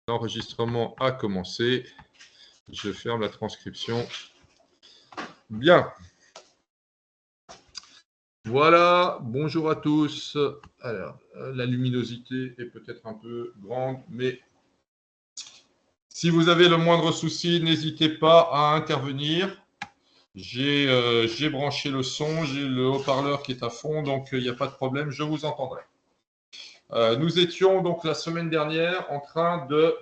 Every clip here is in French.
L'enregistrement a commencé. Je ferme la transcription. Bien. Voilà, bonjour à tous. Alors, la luminosité est peut-être un peu grande, mais si vous avez le moindre souci, n'hésitez pas à intervenir. J'ai branché le son, j'ai le haut-parleur qui est à fond, donc il n'y a pas de problème, je vous entendrai. Nous étions donc la semaine dernière en train de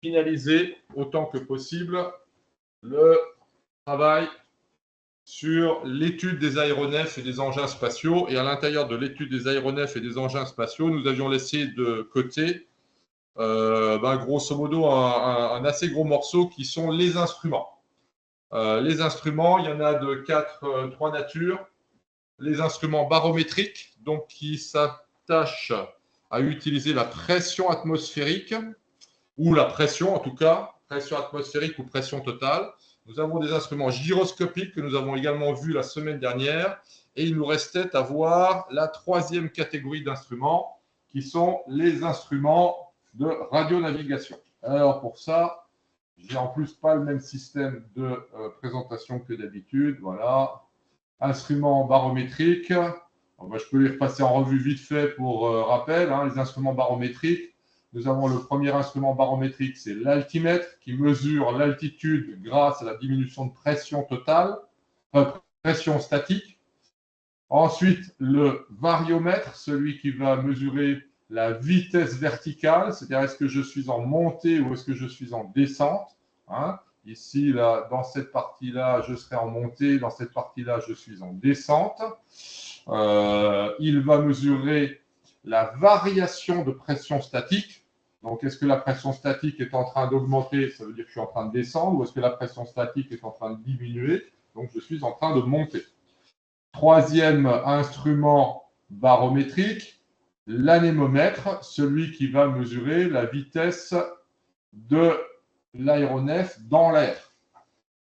finaliser autant que possible le travail sur l'étude des aéronefs et des engins spatiaux. Et à l'intérieur de l'étude des aéronefs et des engins spatiaux, nous avions laissé de côté, grosso modo, un assez gros morceau qui sont les instruments. Les instruments, il y en a de trois natures. Les instruments barométriques, donc qui s'attachent à utiliser la pression atmosphérique, ou la pression en tout cas, pression atmosphérique ou pression totale. Nous avons des instruments gyroscopiques que nous avons également vus la semaine dernière. Et il nous restait à voir la troisième catégorie d'instruments, qui sont les instruments de radionavigation. Alors pour ça, j'ai en plus pas le même système de présentation que d'habitude. Voilà. Instruments barométriques. Je peux les repasser en revue vite fait pour rappel. Les instruments barométriques. Nous avons le premier instrument barométrique, c'est l'altimètre, qui mesure l'altitude grâce à la diminution de pression totale, pression statique. Ensuite, le variomètre, celui qui va mesurer la vitesse verticale, c'est-à-dire est-ce que je suis en montée ou est-ce que je suis en descente. Ici, là, dans cette partie-là, je serai en montée, dans cette partie-là, je suis en descente. Il va mesurer la variation de pression statique. Donc, est-ce que la pression statique est en train d'augmenter? Ça veut dire que je suis en train de descendre. Ou est-ce que la pression statique est en train de diminuer? Donc, je suis en train de monter. Troisième instrument barométrique, l'anémomètre, celui qui va mesurer la vitesse de l'aéronef dans l'air.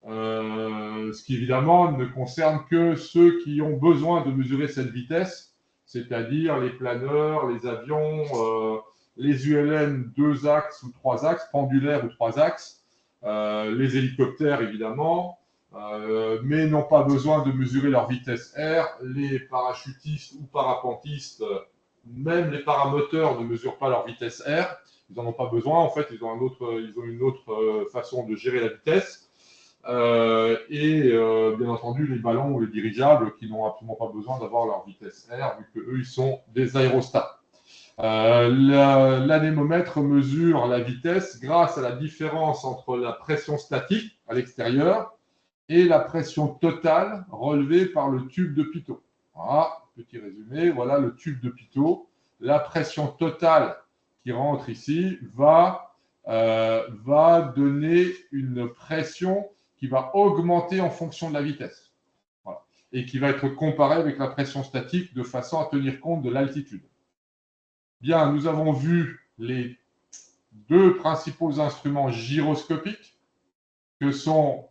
Ce qui, évidemment, ne concerne que ceux qui ont besoin de mesurer cette vitesse, c'est-à-dire les planeurs, les avions, les ULM 2 axes ou 3 axes, pendulaires ou 3 axes, les hélicoptères évidemment, mais n'ont pas besoin de mesurer leur vitesse R. Les parachutistes ou parapentistes, même les paramoteurs ne mesurent pas leur vitesse R. Ils n'en ont pas besoin, en fait, ils ont une autre façon de gérer la vitesse. Bien entendu, les ballons ou les dirigeables qui n'ont absolument pas besoin d'avoir leur vitesse R, vu qu'eux, ils sont des aérostats. L'anémomètre mesure la vitesse grâce à la différence entre la pression statique à l'extérieur et la pression totale relevée par le tube de pitot. Voilà, petit résumé, voilà le tube de pitot. La pression totale qui rentre ici va donner une pression qui va augmenter en fonction de la vitesse. Voilà. Et qui va être comparée avec la pression statique de façon à tenir compte de l'altitude. Bien, nous avons vu les deux principaux instruments gyroscopiques que sont,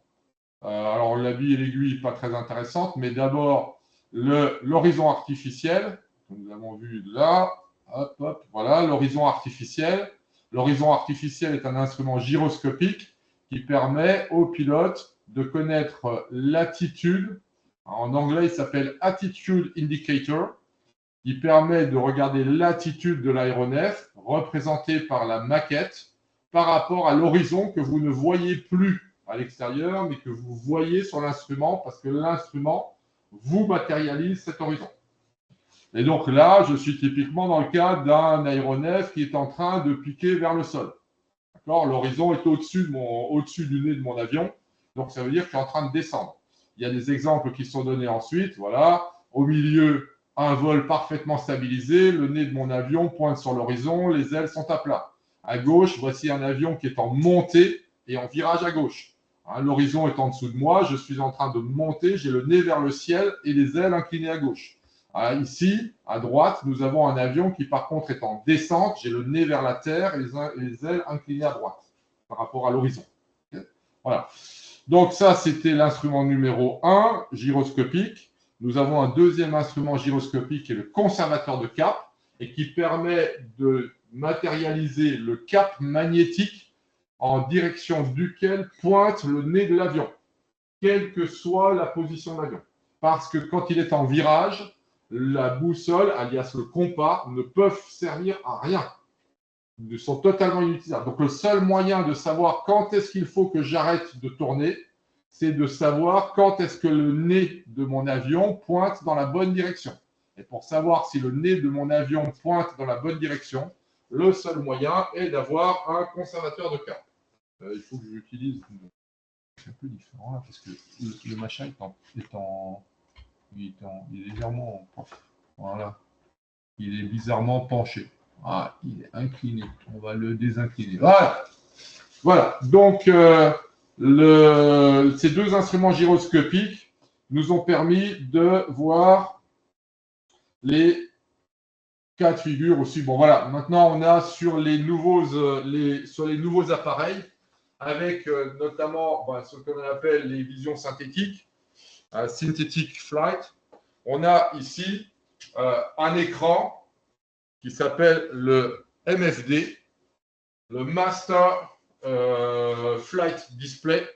alors la bille et l'aiguille, pas très intéressantes, mais d'abord l'horizon artificiel, que nous avons vu là, hop, hop, voilà, l'horizon artificiel. L'horizon artificiel est un instrument gyroscopique qui permet au pilote de connaître l'attitude. En anglais, il s'appelle Attitude Indicator. Il permet de regarder l'attitude de l'aéronef représentée par la maquette par rapport à l'horizon que vous ne voyez plus à l'extérieur, mais que vous voyez sur l'instrument parce que l'instrument vous matérialise cet horizon. Et donc là, je suis typiquement dans le cas d'un aéronef qui est en train de piquer vers le sol. L'horizon est au-dessus du nez de mon avion, donc ça veut dire que je suis en train de descendre. Il y a des exemples qui sont donnés ensuite. Voilà, au milieu, un vol parfaitement stabilisé, le nez de mon avion pointe sur l'horizon, les ailes sont à plat. À gauche, voici un avion qui est en montée et en virage à gauche. L'horizon est en dessous de moi, je suis en train de monter, j'ai le nez vers le ciel et les ailes inclinées à gauche. Ici, à droite, nous avons un avion qui, par contre, est en descente. J'ai le nez vers la terre et les ailes inclinées à droite par rapport à l'horizon. Okay. Voilà. Donc ça, c'était l'instrument numéro 1, gyroscopique. Nous avons un deuxième instrument gyroscopique qui est le conservateur de cap et qui permet de matérialiser le cap magnétique en direction duquel pointe le nez de l'avion, quelle que soit la position de l'avion. Parce que quand il est en virage, la boussole, alias le compas, ne peuvent servir à rien. Ils sont totalement inutilisables. Donc le seul moyen de savoir quand est-ce qu'il faut que j'arrête de tourner, c'est de savoir quand est-ce que le nez de mon avion pointe dans la bonne direction. Et pour savoir si le nez de mon avion pointe dans la bonne direction, le seul moyen est d'avoir un conservateur de cap. Il faut que j'utilise... C'est un peu différent là, parce que le machin il est légèrement... Voilà. Il est bizarrement penché. Ah, il est incliné. On va le désincliner. Voilà. Voilà. Donc, ces deux instruments gyroscopiques nous ont permis de voir les cas de figure aussi. Bon, voilà. Maintenant, on a sur les nouveaux appareils, avec notamment ce qu'on appelle les visions synthétiques, Synthetic Flight. On a ici un écran qui s'appelle le MFD, le Master Flight Display.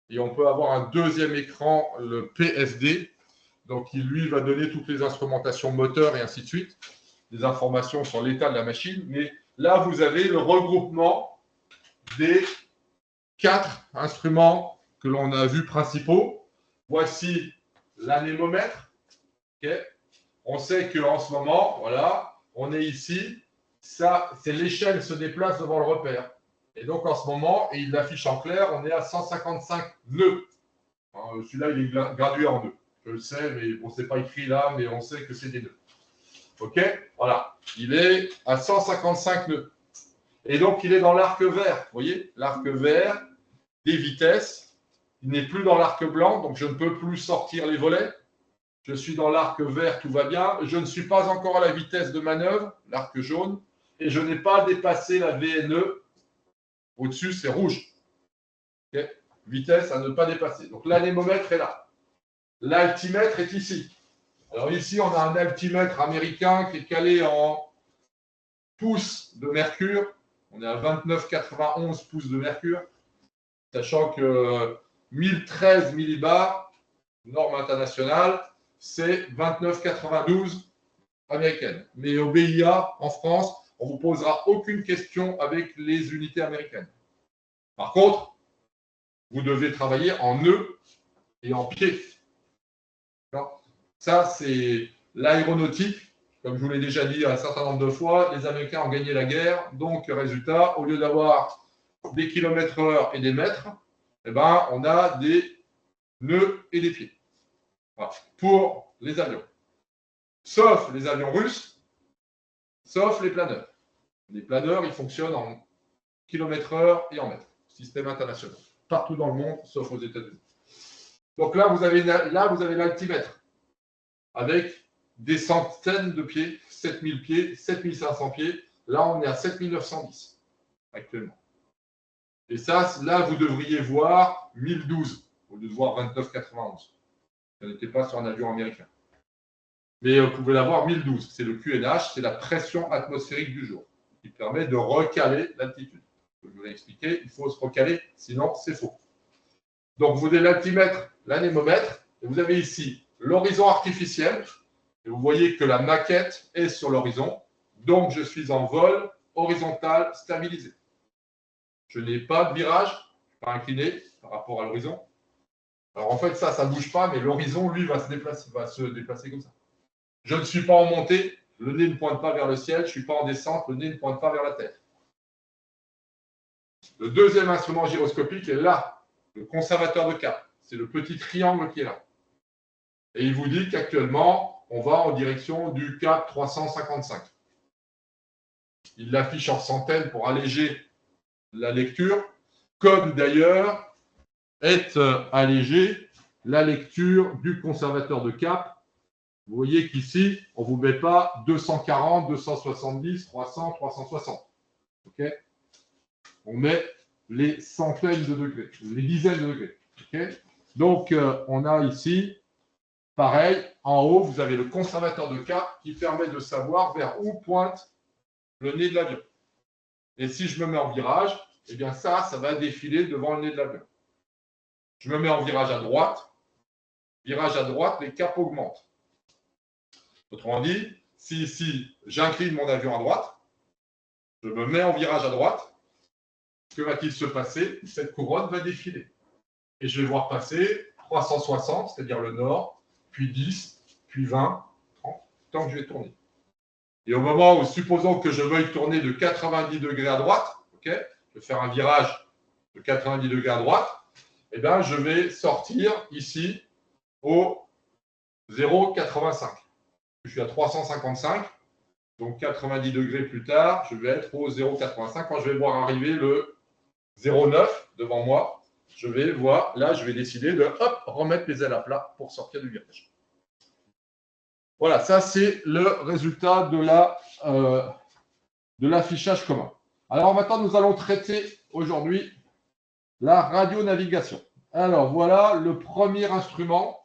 Et on peut avoir un deuxième écran, le PFD, donc qui lui va donner toutes les instrumentations moteurs et ainsi de suite, des informations sur l'état de la machine. Mais là, vous avez le regroupement des 4 instruments que l'on a vus principaux. Voici l'anémomètre. Okay. On sait qu'en ce moment, voilà, on est ici. Ça, c'est l'échelle se déplace devant le repère. Et donc, en ce moment, et il l'affiche en clair, on est à 155 nœuds. Celui-là, il est gradué en nœuds. Je le sais, mais bon, c'est pas écrit là, mais on sait que c'est des nœuds. OK? Voilà. Il est à 155 nœuds. Et donc, il est dans l'arc vert. Vous voyez? L'arc vert des vitesses. Il n'est plus dans l'arc blanc, donc je ne peux plus sortir les volets. Je suis dans l'arc vert, tout va bien. Je ne suis pas encore à la vitesse de manœuvre, l'arc jaune, et je n'ai pas dépassé la VNE. Au-dessus, c'est rouge. Okay. Vitesse à ne pas dépasser. Donc l'anémomètre est là. L'altimètre est ici. Alors ici, on a un altimètre américain qui est calé en pouces de mercure. On est à 29,91 pouces de mercure, sachant que 1013 millibars, norme internationale, c'est 29,92 américaine. Mais au BIA, en France, on ne vous posera aucune question avec les unités américaines. Par contre, vous devez travailler en nœud et en pied. Ça, c'est l'aéronautique. Comme je vous l'ai déjà dit un certain nombre de fois, les Américains ont gagné la guerre. Donc, résultat, au lieu d'avoir des kilomètres/heure et des mètres, eh ben, on a des nœuds et des pieds. Voilà. Pour les avions. Sauf les avions russes, sauf les planeurs. Les planeurs, ils fonctionnent en kilomètres/heure et en mètres. Système international. Partout dans le monde, sauf aux États-Unis. Donc là, vous avez l'altimètre avec des centaines de pieds, 7000 pieds, 7500 pieds. Là, on est à 7910 actuellement. Et ça, là, vous devriez voir 1012 au lieu de voir 2991. Ça n'était pas sur un avion américain. Mais vous pouvez l'avoir 1012. C'est le QNH, c'est la pression atmosphérique du jour, qui permet de recaler l'altitude. Je vous l'ai expliqué, il faut se recaler, sinon c'est faux. Donc vous avez l'altimètre, l'anémomètre, et vous avez ici l'horizon artificiel, et vous voyez que la maquette est sur l'horizon, donc je suis en vol horizontal stabilisé. Je n'ai pas de virage, je ne suis pas incliné par rapport à l'horizon. Alors en fait, ça ne bouge pas, mais l'horizon, lui, va se déplacer comme ça. Je ne suis pas en montée, le nez ne pointe pas vers le ciel, je ne suis pas en descente, le nez ne pointe pas vers la terre. Le deuxième instrument gyroscopique est là, le conservateur de cap. C'est le petit triangle qui est là. Et il vous dit qu'actuellement, on va en direction du cap 355. Il l'affiche en centaines pour alléger la lecture, comme d'ailleurs est allégée la lecture du conservateur de cap. Vous voyez qu'ici, on ne vous met pas 240, 270, 300, 360. Okay, on met les centaines de degrés, les dizaines de degrés. Okay, donc, on a ici, pareil, en haut, vous avez le conservateur de cap qui permet de savoir vers où pointe le nez de l'avion. Et si je me mets en virage, eh bien ça va défiler devant le nez de l'avion. Je me mets en virage à droite, les caps augmentent. Autrement dit, si ici j'incline mon avion à droite, je me mets en virage à droite, que va-t-il se passer? Cette couronne va défiler. Et je vais voir passer 360, c'est-à-dire le nord, puis 10, puis 20, 30, tant que je vais tourner. Et au moment où, supposons que je veuille tourner de 90 degrés à droite, okay, je vais faire un virage de 90 degrés à droite, eh bien, je vais sortir ici au 0,85. Je suis à 355, donc 90 degrés plus tard, je vais être au 0,85. Quand je vais voir arriver le 0,9 devant moi, je vais voir, là, je vais décider de remettre les ailes à plat pour sortir du virage. Voilà, ça c'est le résultat de l'affichage commun. Alors maintenant, nous allons traiter aujourd'hui la radionavigation. Alors voilà le premier instrument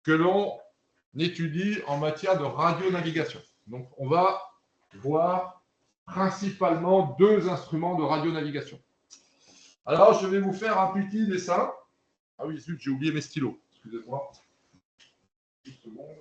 que l'on étudie en matière de radionavigation. Donc on va voir principalement deux instruments de radionavigation. Alors je vais vous faire un petit dessin. Ah oui, zut, j'ai oublié mes stylos. Excusez-moi. Une seconde.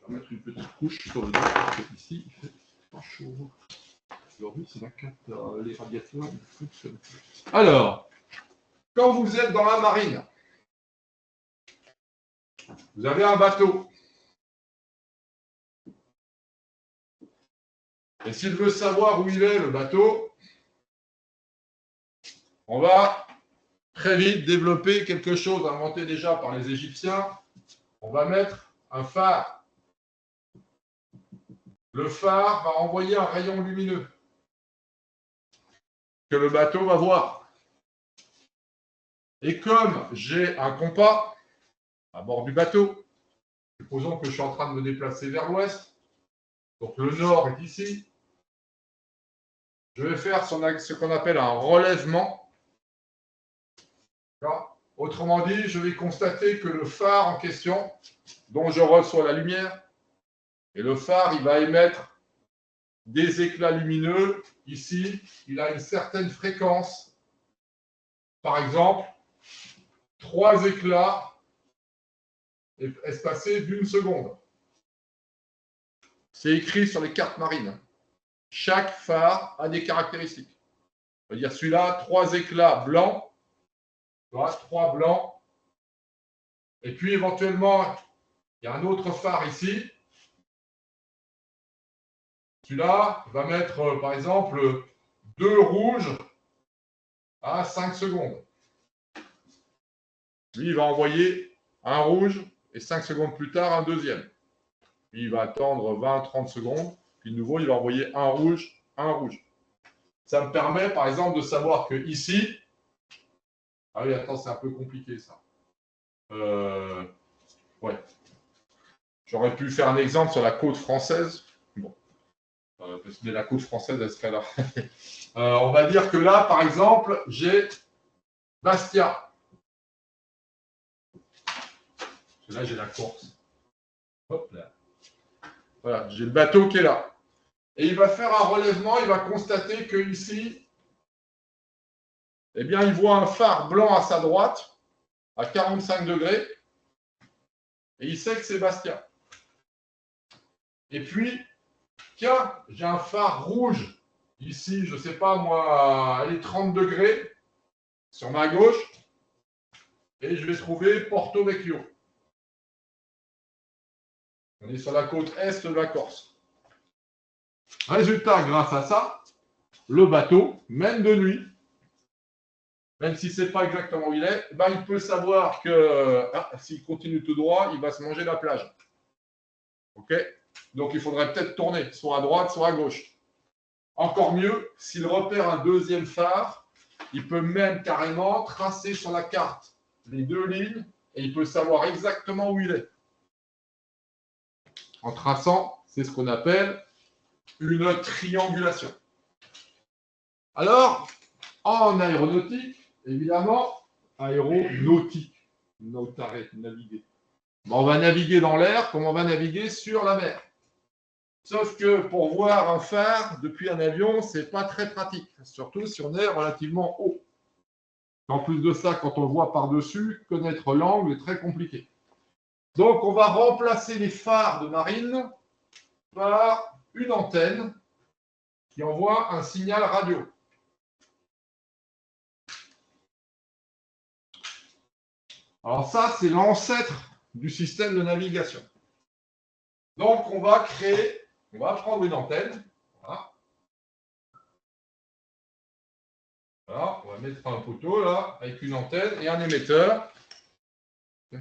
Je vais mettre une petite couche sur le dos parce que ici il fait pas chaud. Aujourd'hui, c'est la carte, les radiateurs fonctionnent. Alors, quand vous êtes dans la marine, vous avez un bateau. Et s'il veut savoir où il est, le bateau, on va très vite développer quelque chose inventé déjà par les Égyptiens. On va mettre un phare. Le phare va envoyer un rayon lumineux que le bateau va voir. Et comme j'ai un compas à bord du bateau, supposons que je suis en train de me déplacer vers l'ouest, donc le nord est ici, je vais faire ce qu'on appelle un relèvement. Autrement dit, je vais constater que le phare en question, dont je reçois la lumière, et le phare, il va émettre des éclats lumineux. Ici, il a une certaine fréquence. Par exemple, 3 éclats espacés d'1 seconde. C'est écrit sur les cartes marines. Chaque phare a des caractéristiques. On va dire celui-là, 3 éclats blancs. 3 blancs. Et puis éventuellement, il y a un autre phare ici. Celui-là va mettre, par exemple, 2 rouges à 5 secondes. Lui, il va envoyer un rouge et 5 secondes plus tard, un deuxième. Puis il va attendre 20-30 secondes. Puis de nouveau, il va envoyer un rouge, un rouge. Ça me permet, par exemple, de savoir que ici... Ah oui, attends, c'est un peu compliqué, ça. Ouais. J'aurais pu faire un exemple sur la côte française. Bon. Mais la côte française, elle serait là. On va dire que là, par exemple, j'ai Bastia. Là, j'ai la Corse. Hop là. Voilà, j'ai le bateau qui est là. Et il va faire un relèvement, il va constater que ici, eh bien, il voit un phare blanc à sa droite, à 45 degrés, et il sait que c'est Bastia. Et puis, tiens, j'ai un phare rouge, ici, je ne sais pas moi, à 30 degrés, sur ma gauche, et je vais trouver Porto Vecchio. On est sur la côte est de la Corse. Résultat, grâce à ça, le bateau, même de nuit, même si ce n'est pas exactement où il est, ben, il peut savoir que s'il continue tout droit, il va se manger la plage. OK? Donc il faudrait peut-être tourner, soit à droite, soit à gauche. Encore mieux, s'il repère un deuxième phare, il peut même carrément tracer sur la carte les 2 lignes et il peut savoir exactement où il est. en traçant, c'est ce qu'on appelle une triangulation. Alors, en aéronautique, évidemment, aéronautique, naviguer. On va naviguer dans l'air comme on va naviguer sur la mer. Sauf que pour voir un phare depuis un avion, ce n'est pas très pratique, surtout si on est relativement haut. En plus de ça, quand on le voit par-dessus, connaître l'angle est très compliqué. Donc, on va remplacer les phares de marine par une antenne qui envoie un signal radio. Alors ça, c'est l'ancêtre du système de navigation. Donc, on va prendre une antenne. Voilà. Voilà, on va mettre un poteau là, avec une antenne et un émetteur.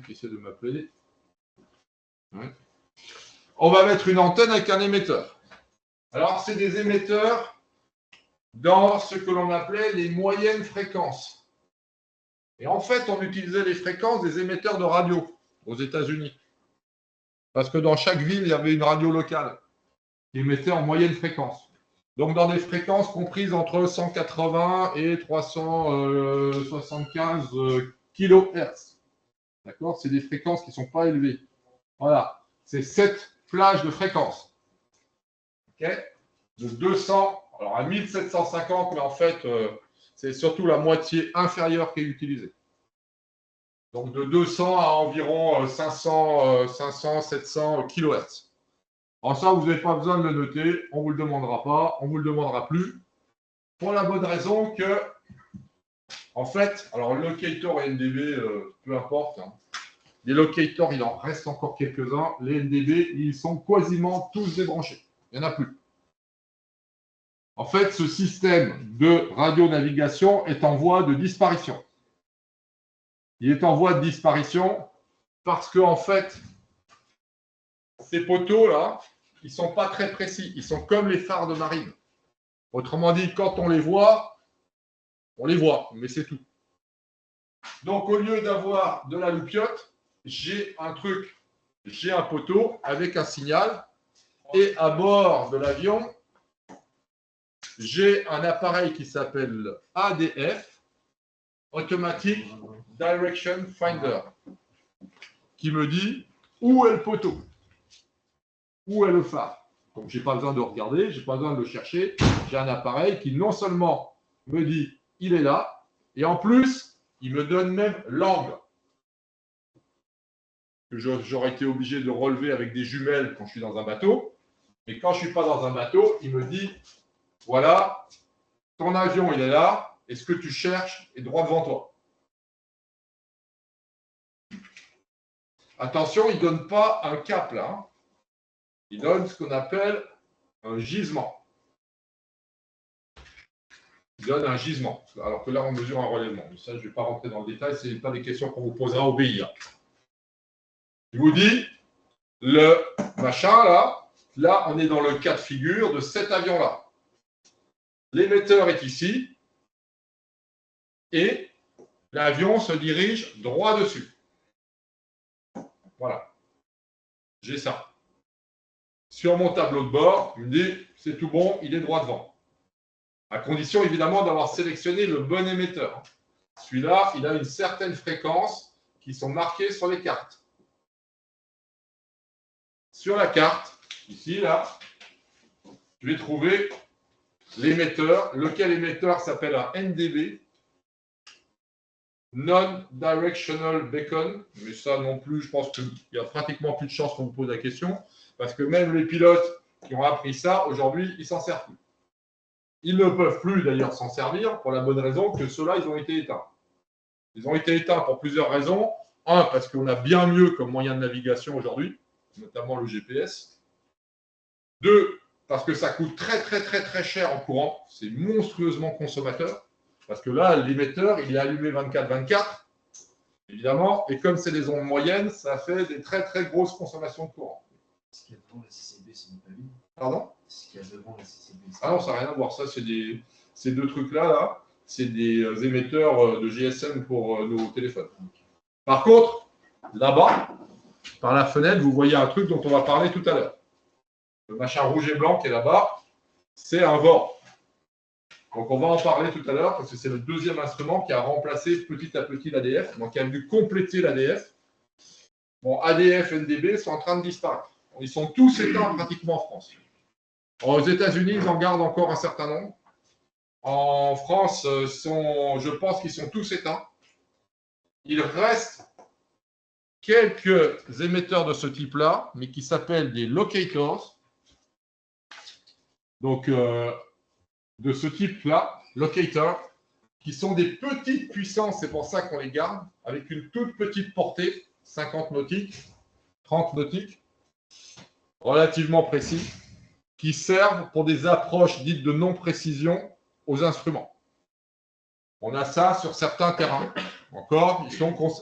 Qui essaie de m'appeler. Ouais. On va mettre une antenne avec un émetteur. Alors, c'est des émetteurs dans ce que l'on appelait les moyennes fréquences. Et en fait, on utilisait les fréquences des émetteurs de radio aux États-Unis. Parce que dans chaque ville, il y avait une radio locale qui émettait en moyenne fréquence. Donc, dans des fréquences comprises entre 180 et 375 kHz. D'accord? C'est des fréquences qui ne sont pas élevées. Voilà. C'est 7 plages de fréquences. OK? De 200, alors à 1750, mais en fait, c'est surtout la moitié inférieure qui est utilisée. Donc, de 200 à environ 500, 700 kHz. Alors ça, vous n'avez pas besoin de le noter, on ne vous le demandera pas, on ne vous le demandera plus, pour la bonne raison que, en fait, alors locator et NDB, peu importe, hein. Les locators, il en reste encore quelques-uns, les NDB, ils sont quasiment tous débranchés, il n'y en a plus. En fait, ce système de radionavigation est en voie de disparition. Il est en voie de disparition parce que, en fait, ces poteaux-là, ils ne sont pas très précis. Ils sont comme les phares de marine. Autrement dit, quand on les voit, mais c'est tout. Donc, au lieu d'avoir de la loupiote, j'ai un poteau avec un signal. Et à bord de l'avion, j'ai un appareil qui s'appelle ADF, Automatic Direction Finder, qui me dit où est le poteau, où est le phare. Donc, je n'ai pas besoin de regarder, je n'ai pas besoin de le chercher. J'ai un appareil qui non seulement me dit il est là, et en plus, il me donne même l'angle. J'aurais été obligé de relever avec des jumelles quand je suis dans un bateau. Mais quand je ne suis pas dans un bateau, il me dit voilà, ton avion il est là, et ce que tu cherches est droit devant toi. Attention, il ne donne pas un cap là. Hein. Il donne ce qu'on appelle un gisement. Il donne un gisement. Alors que là, on mesure un relèvement. Mais ça, je ne vais pas rentrer dans le détail. Ce n'est pas des questions qu'on vous posera au BIA. Je vous dis, le machin là, on est dans le cas de figure de cet avion-là. L'émetteur est ici. Et l'avion se dirige droit dessus. Voilà. J'ai ça. Sur mon tableau de bord, il me dit, c'est tout bon, il est droit devant. À condition, évidemment, d'avoir sélectionné le bon émetteur. Celui-là, il a une certaine fréquence qui sont marquées sur les cartes. Sur la carte, ici, là, je vais trouver l'émetteur. Lequel émetteur s'appelle un NDB. Non-Directional Beacon, mais ça non plus, je pense qu'il y a pratiquement plus de chances qu'on vous pose la question, parce que même les pilotes qui ont appris ça, aujourd'hui, ils ne s'en servent plus. Ils ne peuvent plus d'ailleurs s'en servir, pour la bonne raison que ceux-là, ils ont été éteints. Ils ont été éteints pour plusieurs raisons. Un, parce qu'on a bien mieux comme moyen de navigation aujourd'hui, notamment le GPS. Deux, parce que ça coûte très cher en courant, c'est monstrueusement consommateur. Parce que là, l'émetteur, il est allumé 24/24, évidemment, et comme c'est des ondes moyennes, ça fait des très grosses consommations de courant. Ce qu'il y a devant la CCB, c'est une palline. Pardon? Ce qu'il y a devant la CCB. Ah non, ça n'a rien à voir. Ça, ces deux trucs-là, c'est des émetteurs de GSM pour nos téléphones. Par contre, là-bas, par la fenêtre, vous voyez un truc dont on va parler tout à l'heure. Le machin rouge et blanc qui est là-bas, c'est un VOR. Donc, on va en parler tout à l'heure parce que c'est le deuxième instrument qui a remplacé petit à petit l'ADF, donc qui a dû compléter l'ADF. Bon, ADF, NDB sont en train de disparaître. Ils sont tous éteints pratiquement en France. Aux États-Unis, ils en gardent encore un certain nombre. En France, je pense qu'ils sont tous éteints. Il reste quelques émetteurs de ce type-là, mais qui s'appellent des locators. Donc, de ce type-là, locator, qui sont des petites puissances, c'est pour ça qu'on les garde, avec une toute petite portée, 50 nautiques, 30 nautiques, relativement précis, qui servent pour des approches dites de non-précision aux instruments. On a ça sur certains terrains. Encore,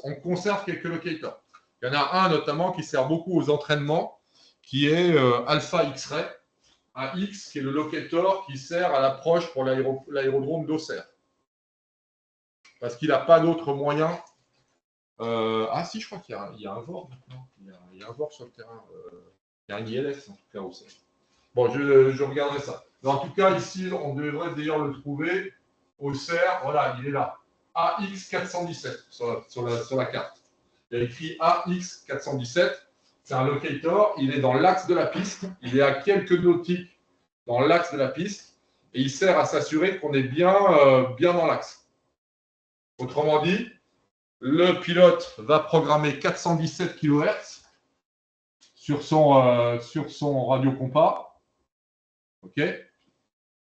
on conserve quelques locators. Il y en a un notamment qui sert beaucoup aux entraînements, qui est Alpha X-Ray, AX, qui est le locator qui sert à l'approche pour l'aérodrome d'Auxerre. Parce qu'il n'a pas d'autre moyen. Ah si, je crois qu'il y a un VOR maintenant. Il y a un VOR sur le terrain. Il y a un ILS en tout cas Auxerre. Bon, je regarderai ça. Mais en tout cas, ici, on devrait d'ailleurs le trouver. Auxerre, voilà, il est là. AX417 sur la carte. Il y a écrit AX417. C'est un locator. Il est dans l'axe de la piste. Il est à quelques nautiques dans l'axe de la piste. Et il sert à s'assurer qu'on est bien dans l'axe. Autrement dit, le pilote va programmer 417 kHz sur son radio-compas. OK.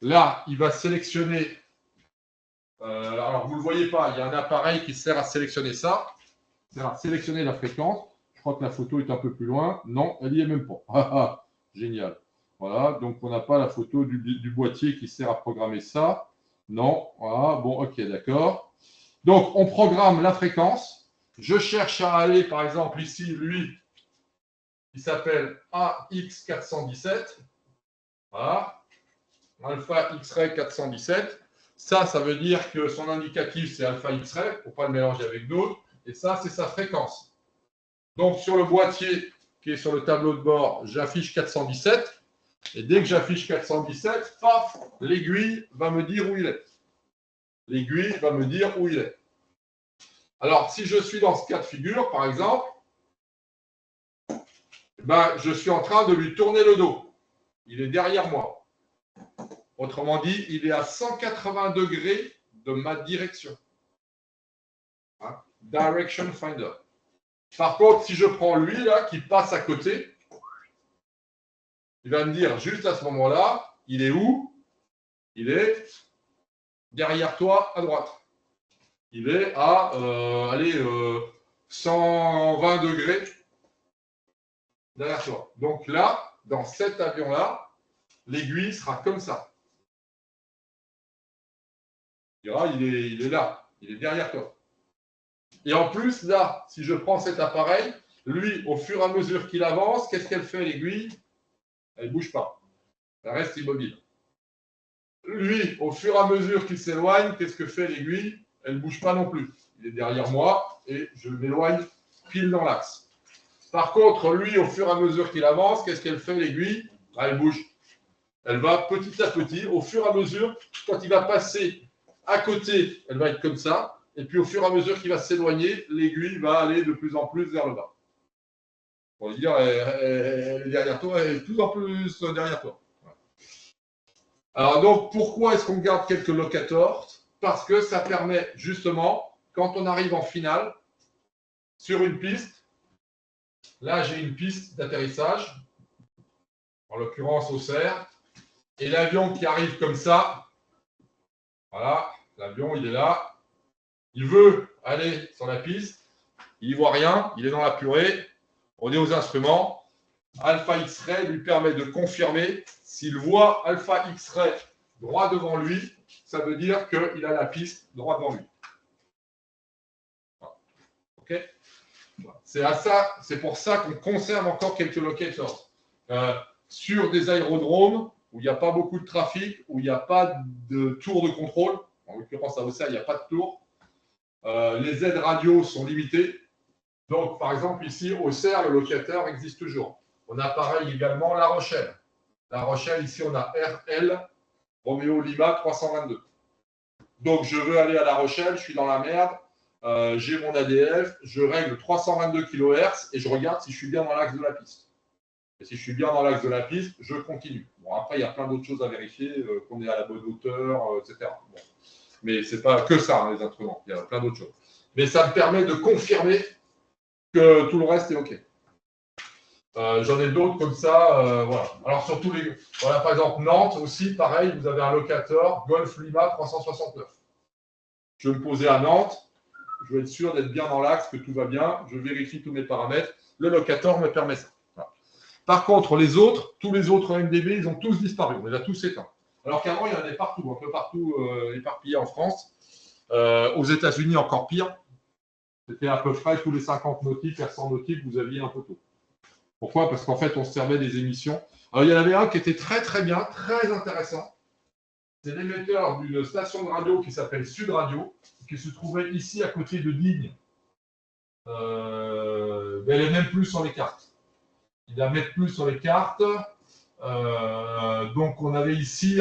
Là, il va sélectionner. Alors, vous ne le voyez pas, il y a un appareil qui sert à sélectionner ça. C'est à sélectionner la fréquence. Je crois que la photo est un peu plus loin. Non, elle n'y est même pas. Génial. Voilà, donc on n'a pas la photo du boîtier qui sert à programmer ça. Non, voilà, bon, ok, d'accord. Donc, on programme la fréquence. Je cherche à aller, par exemple, ici, lui, il s'appelle AX417. Voilà. Alpha X-Ray 417. Ça veut dire que son indicatif, c'est Alpha X-Ray, pour ne pas le mélanger avec d'autres. Et ça, c'est sa fréquence. Donc, sur le boîtier qui est sur le tableau de bord, j'affiche 417. Et dès que j'affiche 417, paf, l'aiguille va me dire où il est. L'aiguille va me dire où il est. Alors, si je suis dans ce cas de figure, par exemple, ben, je suis en train de lui tourner le dos. Il est derrière moi. Autrement dit, il est à 180 degrés de ma direction. Hein? Direction Finder. Par contre, si je prends lui, là, qui passe à côté, il va me dire juste à ce moment-là, il est où? Il est derrière toi à droite. Il est à 120 degrés derrière toi. Donc là, dans cet avion-là, l'aiguille sera comme ça. Il est là, il est derrière toi. Et en plus, là, si je prends cet appareil, lui, au fur et à mesure qu'il avance, qu'est-ce qu'elle fait, l'aiguille? Elle ne bouge pas. Elle reste immobile. Lui, au fur et à mesure qu'il s'éloigne, qu'est-ce que fait l'aiguille? Elle ne bouge pas non plus. Il est derrière moi et je m'éloigne pile dans l'axe. Par contre, lui, au fur et à mesure qu'il avance, qu'est-ce qu'elle fait, l'aiguille? Elle bouge. Elle va petit à petit, au fur et à mesure, quand il va passer à côté, elle va être comme ça. Et puis, au fur et à mesure qu'il va s'éloigner, l'aiguille va aller de plus en plus vers le bas. On va dire, elle est derrière toi, elle est de plus en plus derrière toi. Alors, donc, pourquoi est-ce qu'on garde quelques locators? Parce que ça permet, justement, quand on arrive en finale, sur une piste, là, j'ai une piste d'atterrissage, en l'occurrence Auxerre, et l'avion qui arrive comme ça, voilà, l'avion, il est là, il veut aller sur la piste, il n'y voit rien, il est dans la purée, on est aux instruments. Alpha X-Ray lui permet de confirmer s'il voit Alpha X-Ray droit devant lui, ça veut dire qu'il a la piste droit devant lui. Ok. C'est pour ça qu'on conserve encore quelques locators. Sur des aérodromes où il n'y a pas beaucoup de trafic, où il n'y a pas de tour de contrôle, en l'occurrence à Auxerre, il n'y a pas de tour. Les aides radio sont limitées. Donc, par exemple, ici, Auxerre, le locateur existe toujours. On a pareil également La Rochelle. La Rochelle, ici, on a RL, Roméo Lima 322. Donc, je veux aller à La Rochelle, je suis dans la merde, j'ai mon ADF, je règle 322 kHz et je regarde si je suis bien dans l'axe de la piste. Et si je suis bien dans l'axe de la piste, je continue. Bon, après, il y a plein d'autres choses à vérifier, qu'on est à la bonne hauteur, etc. Bon. Mais ce n'est pas que ça, hein, les instruments. Il y a plein d'autres choses. Mais ça me permet de confirmer que tout le reste est OK. J'en ai d'autres comme ça. Voilà. Alors, surtout les. Voilà, par exemple, Nantes aussi, pareil, vous avez un locateur, Golf Lima 369. Je vais me poser à Nantes. Je veux être sûr d'être bien dans l'axe, que tout va bien. Je vérifie tous mes paramètres. Le locateur me permet ça. Voilà. Par contre, les autres, tous les autres MDB, ils ont tous disparu. On les a tous éteints. Alors qu'avant, il y en avait partout, un peu partout éparpillés en France. Aux États-Unis, encore pire. C'était à peu près tous les 50 nautiques, à 100 nautiques, vous aviez un poteau. Pourquoi? Parce qu'en fait, on se servait des émissions. Alors, il y en avait un qui était très, très bien, très intéressant. C'est l'émetteur d'une station de radio qui s'appelle Sud Radio, qui se trouvait ici à côté de Digne. Mais elle n'est même plus sur les cartes. Il la met plus sur les cartes. Donc, on avait ici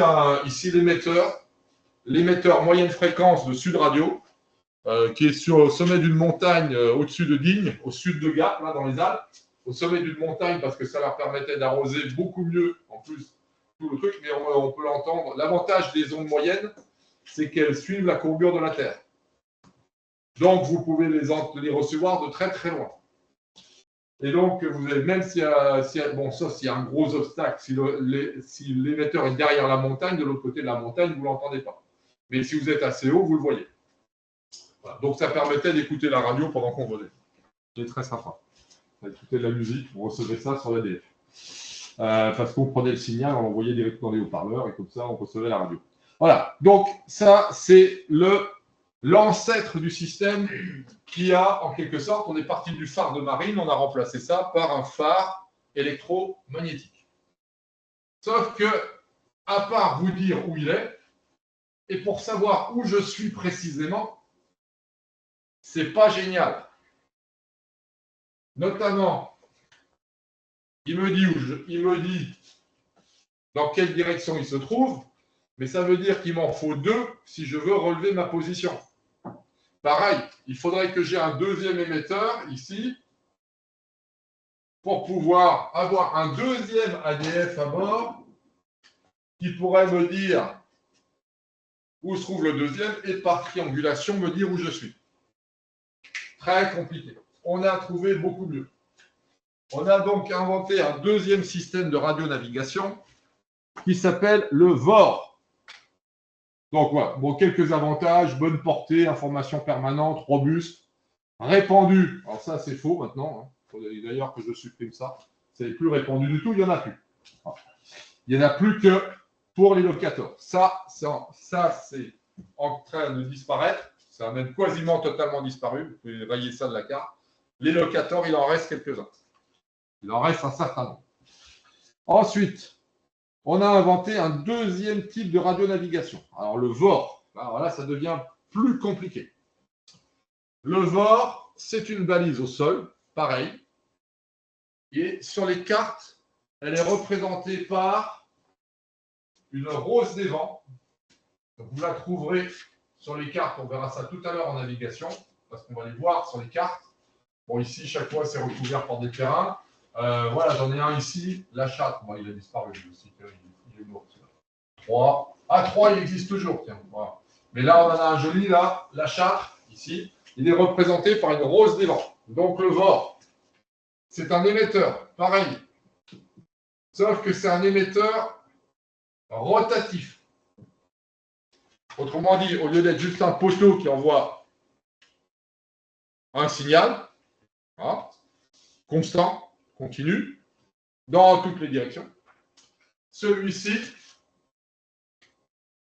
l'émetteur moyenne fréquence de Sud Radio, qui est au sommet d'une montagne au-dessus de Digne, au sud de Gap, là, dans les Alpes, au sommet d'une montagne, parce que ça leur permettait d'arroser beaucoup mieux, en plus, tout le truc, mais on peut l'entendre. L'avantage des ondes moyennes, c'est qu'elles suivent la courbure de la Terre. Donc, vous pouvez les recevoir de très, très loin. Et donc, vous avez, même s'il y a un gros obstacle, si l'émetteur est derrière la montagne, de l'autre côté de la montagne, vous ne l'entendez pas. Mais si vous êtes assez haut, vous le voyez. Voilà. Donc, ça permettait d'écouter la radio pendant qu'on volait. C'est très sympa. Vous écoutez de la musique, vous recevez ça sur l'ADF. Parce qu'on prenait le signal, on l'envoyait directement dans les haut-parleurs, et comme ça, on recevait la radio. Voilà. Donc, ça, c'est l'ancêtre du système qui a, en quelque sorte, on est parti du phare de marine, on a remplacé ça par un phare électromagnétique. Sauf que, à part vous dire où il est, et pour savoir où je suis précisément, c'est pas génial. Notamment, il me dit dans quelle direction il se trouve, mais ça veut dire qu'il m'en faut 2 si je veux relever ma position. Pareil, il faudrait que j'ai un deuxième émetteur ici pour pouvoir avoir un deuxième ADF à bord qui pourrait me dire où se trouve le deuxième et par triangulation me dire où je suis. Très compliqué. On a trouvé beaucoup mieux. On a donc inventé un deuxième système de radionavigation qui s'appelle le VOR. Donc voilà, bon, quelques avantages, bonne portée, information permanente, robuste, répandu. Alors ça, c'est faux maintenant. Il faut d'ailleurs que je supprime ça. C'est plus répandu du tout, il n'y en a plus. Il n'y en a plus que pour les locateurs. Ça c'est en train de disparaître. Ça a même quasiment totalement disparu. Vous pouvez rayer ça de la carte. Les locateurs, il en reste quelques-uns. Il en reste un certain nombre. Ensuite, on a inventé un deuxième type de radionavigation. Alors, le VOR. Alors là, ça devient plus compliqué. Le VOR, c'est une balise au sol, pareil. Et sur les cartes, elle est représentée par une rose des vents. Donc, vous la trouverez sur les cartes. On verra ça tout à l'heure en navigation, parce qu'on va les voir sur les cartes. Bon, ici, chaque fois, c'est recouvert par des terrains. Voilà, j'en ai un ici, la chatte. Bon, il a disparu aussi, il est mort. 3. Ah, 3, il existe toujours, tiens. Voilà. Mais là, on en a un joli, là, la châtre, ici. Il est représenté par une rose des vents. Donc, le VOR, c'est un émetteur, pareil. Sauf que c'est un émetteur rotatif. Autrement dit, au lieu d'être juste un poteau qui envoie un signal, voilà, constant, continu, dans toutes les directions, celui-ci,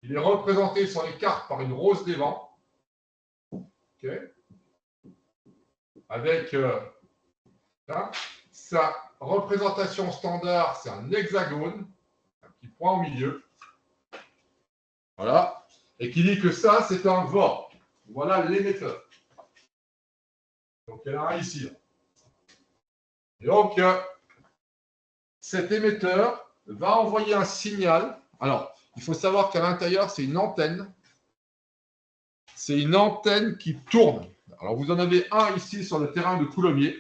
il est représenté sur les cartes par une rose des vents. Okay. Avec sa représentation standard, c'est un hexagone, un petit point au milieu. Voilà. Et qui dit que ça, c'est un VOR. Voilà l'émetteur. Donc, il y en a un ici. Et donc, cet émetteur va envoyer un signal. Alors, il faut savoir qu'à l'intérieur, c'est une antenne. C'est une antenne qui tourne. Alors, vous en avez un ici sur le terrain de Coulommiers.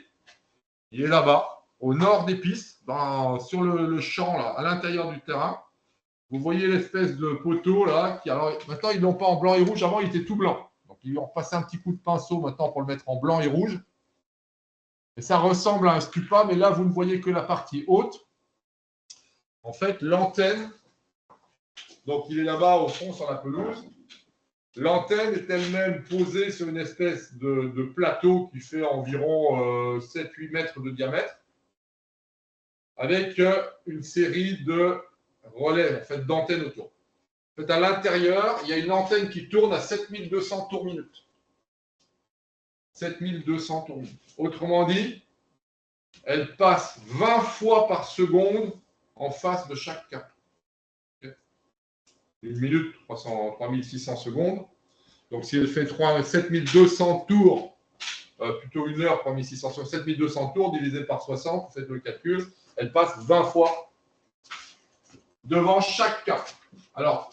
Il est là-bas, au nord des pistes, sur le champ, là, à l'intérieur du terrain. Vous voyez l'espèce de poteau là, alors maintenant ils l'ont pas en blanc et rouge, avant il était tout blanc. Donc ils lui ont passé un petit coup de pinceau maintenant pour le mettre en blanc et rouge. Et ça ressemble à un stupa, mais là vous ne voyez que la partie haute. En fait, l'antenne, donc il est là-bas au fond sur la pelouse. L'antenne est elle-même posée sur une espèce de plateau qui fait environ 7-8 mètres de diamètre, avec une série de relais, en fait, d'antennes autour. En fait, à l'intérieur, il y a une antenne qui tourne à 7200 tours minute. 7200 tours minute. Autrement dit, elle passe 20 fois par seconde en face de chaque cap. Une minute, 3600 secondes. Donc, si elle fait 7200 tours, plutôt une heure, 3600 secondes, 7200 tours divisé par 60, vous faites le calcul, elle passe 20 fois devant chaque cap. Alors,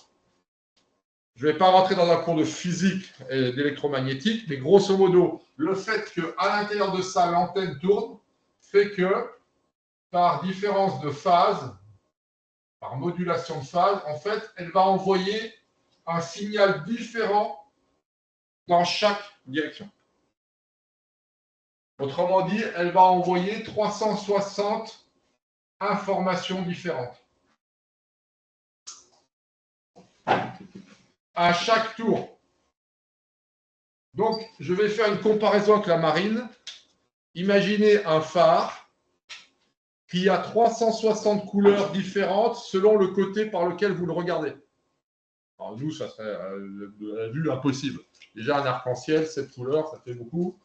je ne vais pas rentrer dans un cours de physique et d'électromagnétique, mais grosso modo, le fait qu'à l'intérieur de ça, l'antenne tourne, fait que par différence de phase, par modulation de phase, en fait, elle va envoyer un signal différent dans chaque direction. Autrement dit, elle va envoyer 360 informations différentes. À chaque tour. Donc, je vais faire une comparaison avec la marine. Imaginez un phare qui a 360 couleurs différentes selon le côté par lequel vous le regardez. Alors nous, ça serait de la vue impossible. Déjà, un arc-en-ciel, 7 couleurs, ça fait beaucoup.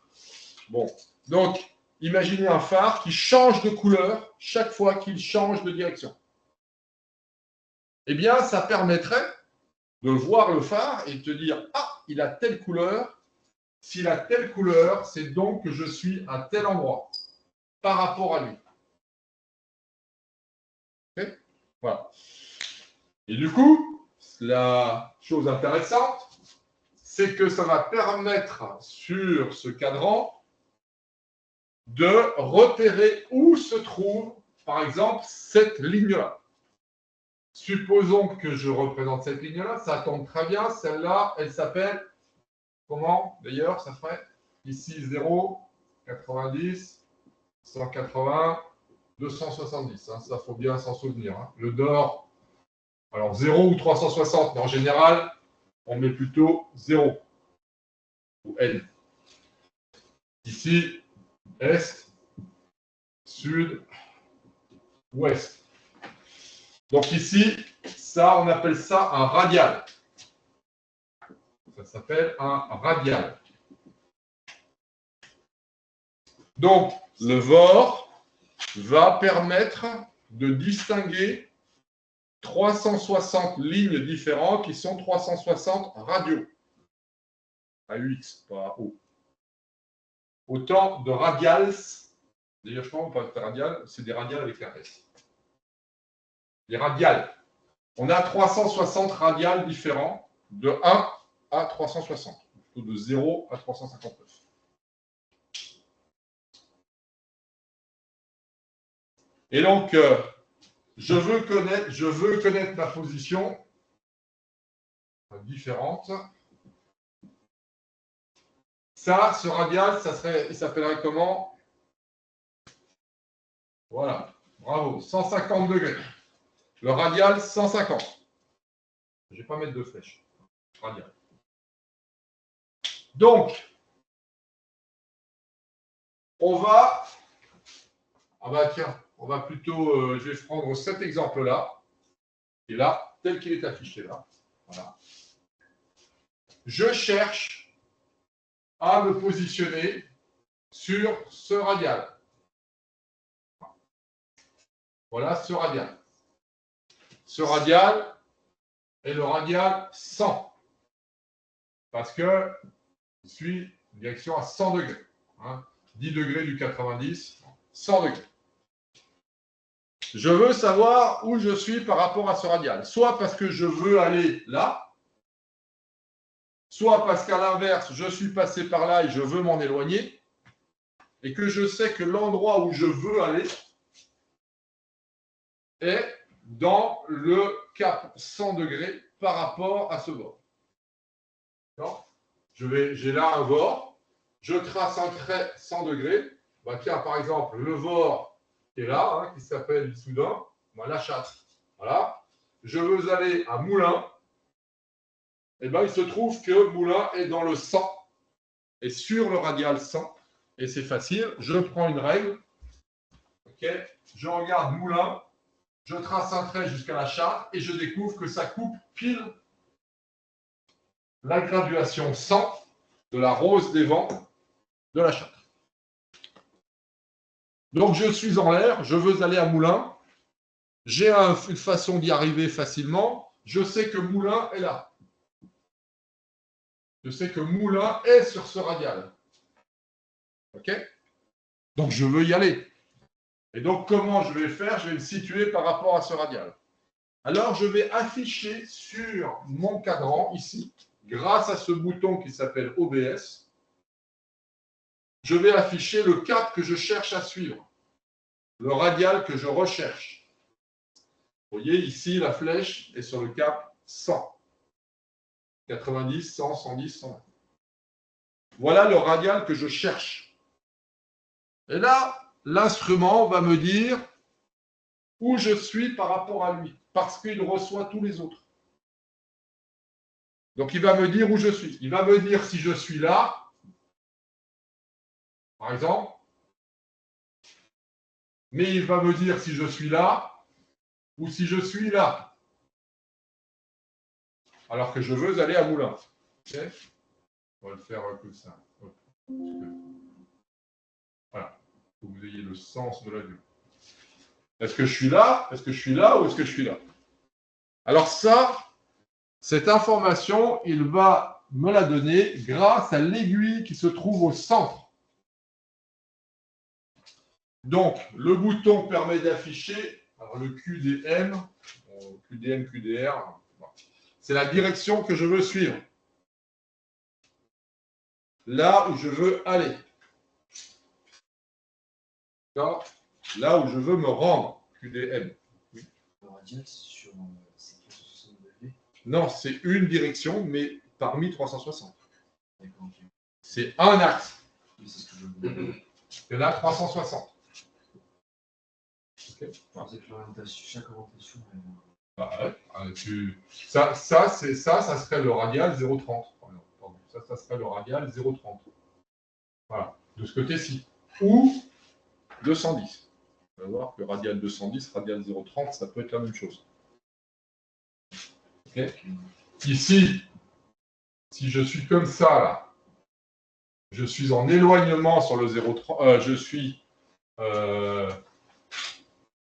Bon, donc, imaginez un phare qui change de couleur chaque fois qu'il change de direction. Eh bien, ça permettrait de voir le phare et de te dire « Ah, il a telle couleur. S'il a telle couleur, c'est donc que je suis à tel endroit par rapport à lui. » Okay. Voilà. Et du coup, la chose intéressante, c'est que ça va permettre sur ce cadran de repérer où se trouve, par exemple, cette ligne-là. Supposons que je représente cette ligne-là, ça tombe très bien. Celle-là, elle s'appelle, comment d'ailleurs, ça ferait ici 0, 90, 180, 270. Hein, ça, faut bien s'en souvenir. Hein. Le DOR, alors 0 ou 360, mais en général, on met plutôt 0 ou N. Ici, Est, Sud, Ouest. Donc ici, ça, on appelle ça un radial. Ça s'appelle un radial. Donc, le VOR va permettre de distinguer 360 lignes différentes qui sont 360 radios. AUX, pas O. Autant de radials, d'ailleurs je pense pas de radial, c'est des radiales avec un S. Les radiales. On a 360 radiales différents de 1 à 360, plutôt de 0 à 359. Et donc, je veux connaître ma position différente. Ça, ce radial, il s'appellerait comment? Voilà, bravo, 150 degrés. Le radial, 150. Je ne vais pas mettre de flèche. Radial. Donc, on va... Ah bah tiens, on va plutôt... je vais prendre cet exemple-là. Et là, tel qu'il est affiché là. Voilà. Je cherche à me positionner sur ce radial. Voilà ce radial. Ce radial est le radial 100. Parce que je suis en direction à 100 degrés. Hein. 10 degrés du 90, 100 degrés. Je veux savoir où je suis par rapport à ce radial. Soit parce que je veux aller là, soit parce qu'à l'inverse, je suis passé par là et je veux m'en éloigner, et que je sais que l'endroit où je veux aller est dans le cap 100 degrés par rapport à ce bord. J'ai là un bord, je trace un trait 100 degrés. Bah, tiens, par exemple, le bord qui est là, hein, qui s'appelle Issoudun, la Châtre. Voilà. Je veux aller à Moulins. Eh ben, il se trouve que Moulins est dans le 100 et sur le radial 100. Et c'est facile. Je prends une règle. Okay. Je regarde Moulins. Je trace un trait jusqu'à la Châtre et je découvre que ça coupe pile la graduation 100 de la rose des vents de la Châtre. Donc, je suis en l'air, je veux aller à Moulins. J'ai une façon d'y arriver facilement. Je sais que Moulins est là. Je sais que Moulins est sur ce radial. OK? Donc, je veux y aller. Et donc, comment je vais faire? Je vais me situer par rapport à ce radial. Alors, je vais afficher sur mon cadran, ici, grâce à ce bouton qui s'appelle OBS, je vais afficher le cap que je cherche à suivre, le radial que je recherche. Vous voyez, ici, la flèche est sur le cap 100. 90, 100, 110, 120. Voilà le radial que je cherche. Et là, l'instrument va me dire où je suis par rapport à lui, parce qu'il reçoit tous les autres. Donc, il va me dire où je suis. Il va me dire si je suis là, par exemple, mais il va me dire si je suis là ou si je suis là. Alors que je veux aller à Moulins. Okay, on va le faire comme ça. Voilà. Il faut que vous ayez le sens de la vue. Est-ce que je suis là? Est-ce que je suis là ou est-ce que je suis là? Alors ça, cette information, il va me la donner grâce à l'aiguille qui se trouve au centre. Donc, le bouton permet d'afficher le QDM, QDM, QDR. C'est la direction que je veux suivre. Là où je veux aller. Là où je veux me rendre. QDM. Oui. Le radial, c'est sur 360 degrés. Non, c'est une direction, mais parmi 360. D'accord, ok. C'est un axe. Oui, c'est ce que je veux. Il y en a 360. Okay. Chaque orientation. Bah ouais. Ça serait le radial 0,30. Ça serait le radial 0,30. Voilà, de ce côté-ci. Ou 210. On va voir que radial 210, radial 0,30, ça peut être la même chose. Okay. Ici, si je suis comme ça, là, je suis en éloignement sur le 0,30.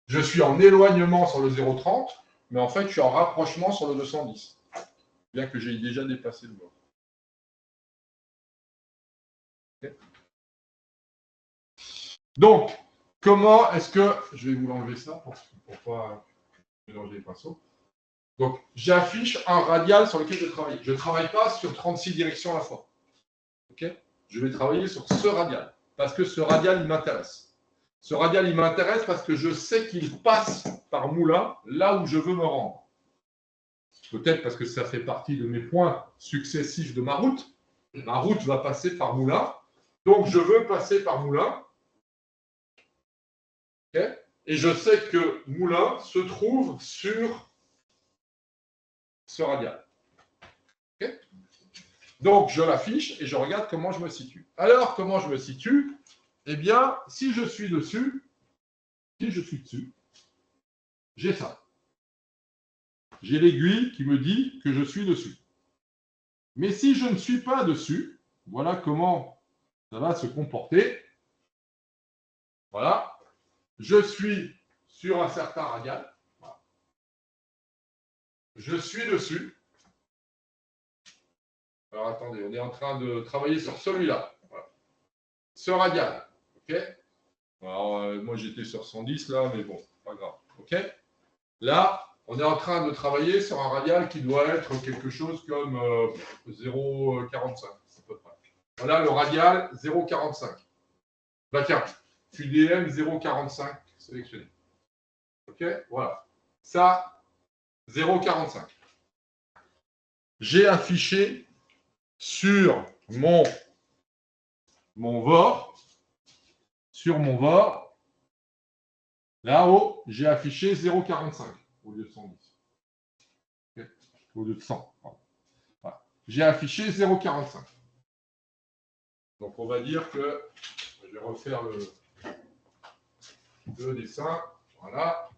Je suis en éloignement sur le 0,30, mais en fait, je suis en rapprochement sur le 210. Bien que j'ai déjà dépassé le bord. Okay. Donc, comment est-ce que... Je vais vous l'enlever ça pour ne pas mélanger les pinceaux. Donc, j'affiche un radial sur lequel je travaille. Je ne travaille pas sur 36 directions à la fois. Okay. Je vais travailler sur ce radial, parce que ce radial, il m'intéresse. Ce radial, il m'intéresse parce que je sais qu'il passe par Moulins, là où je veux me rendre. Peut-être parce que ça fait partie de mes points successifs de ma route. Ma route va passer par Moulins. Donc, je veux passer par Moulins. Okay. Et je sais que Moulins se trouve sur ce radial. Okay. Donc, je l'affiche et je regarde comment je me situe. Alors, comment je me situe? Eh bien, si je suis dessus, j'ai ça. J'ai l'aiguille qui me dit que je suis dessus. Mais si je ne suis pas dessus, voilà comment ça va se comporter. Voilà. Je suis sur un certain radial. Voilà. Je suis dessus. Alors, attendez, on est en train de travailler sur celui-là. Voilà. Ce radial. OK. Alors, moi, j'étais sur 110 là, mais bon, pas grave. OK? Là, on est en train de travailler sur un radial qui doit être quelque chose comme 0,45 à peu près. Voilà le radial 0,45. Bah tiens, QDM 0,45 sélectionné. OK? Voilà. Ça, 0,45. J'ai affiché sur mon VOR, là-haut, j'ai affiché 0,45 au lieu de 110. Okay. Au lieu de 100. Voilà. J'ai affiché 0,45. Donc on va dire que, je vais refaire le dessin. Voilà.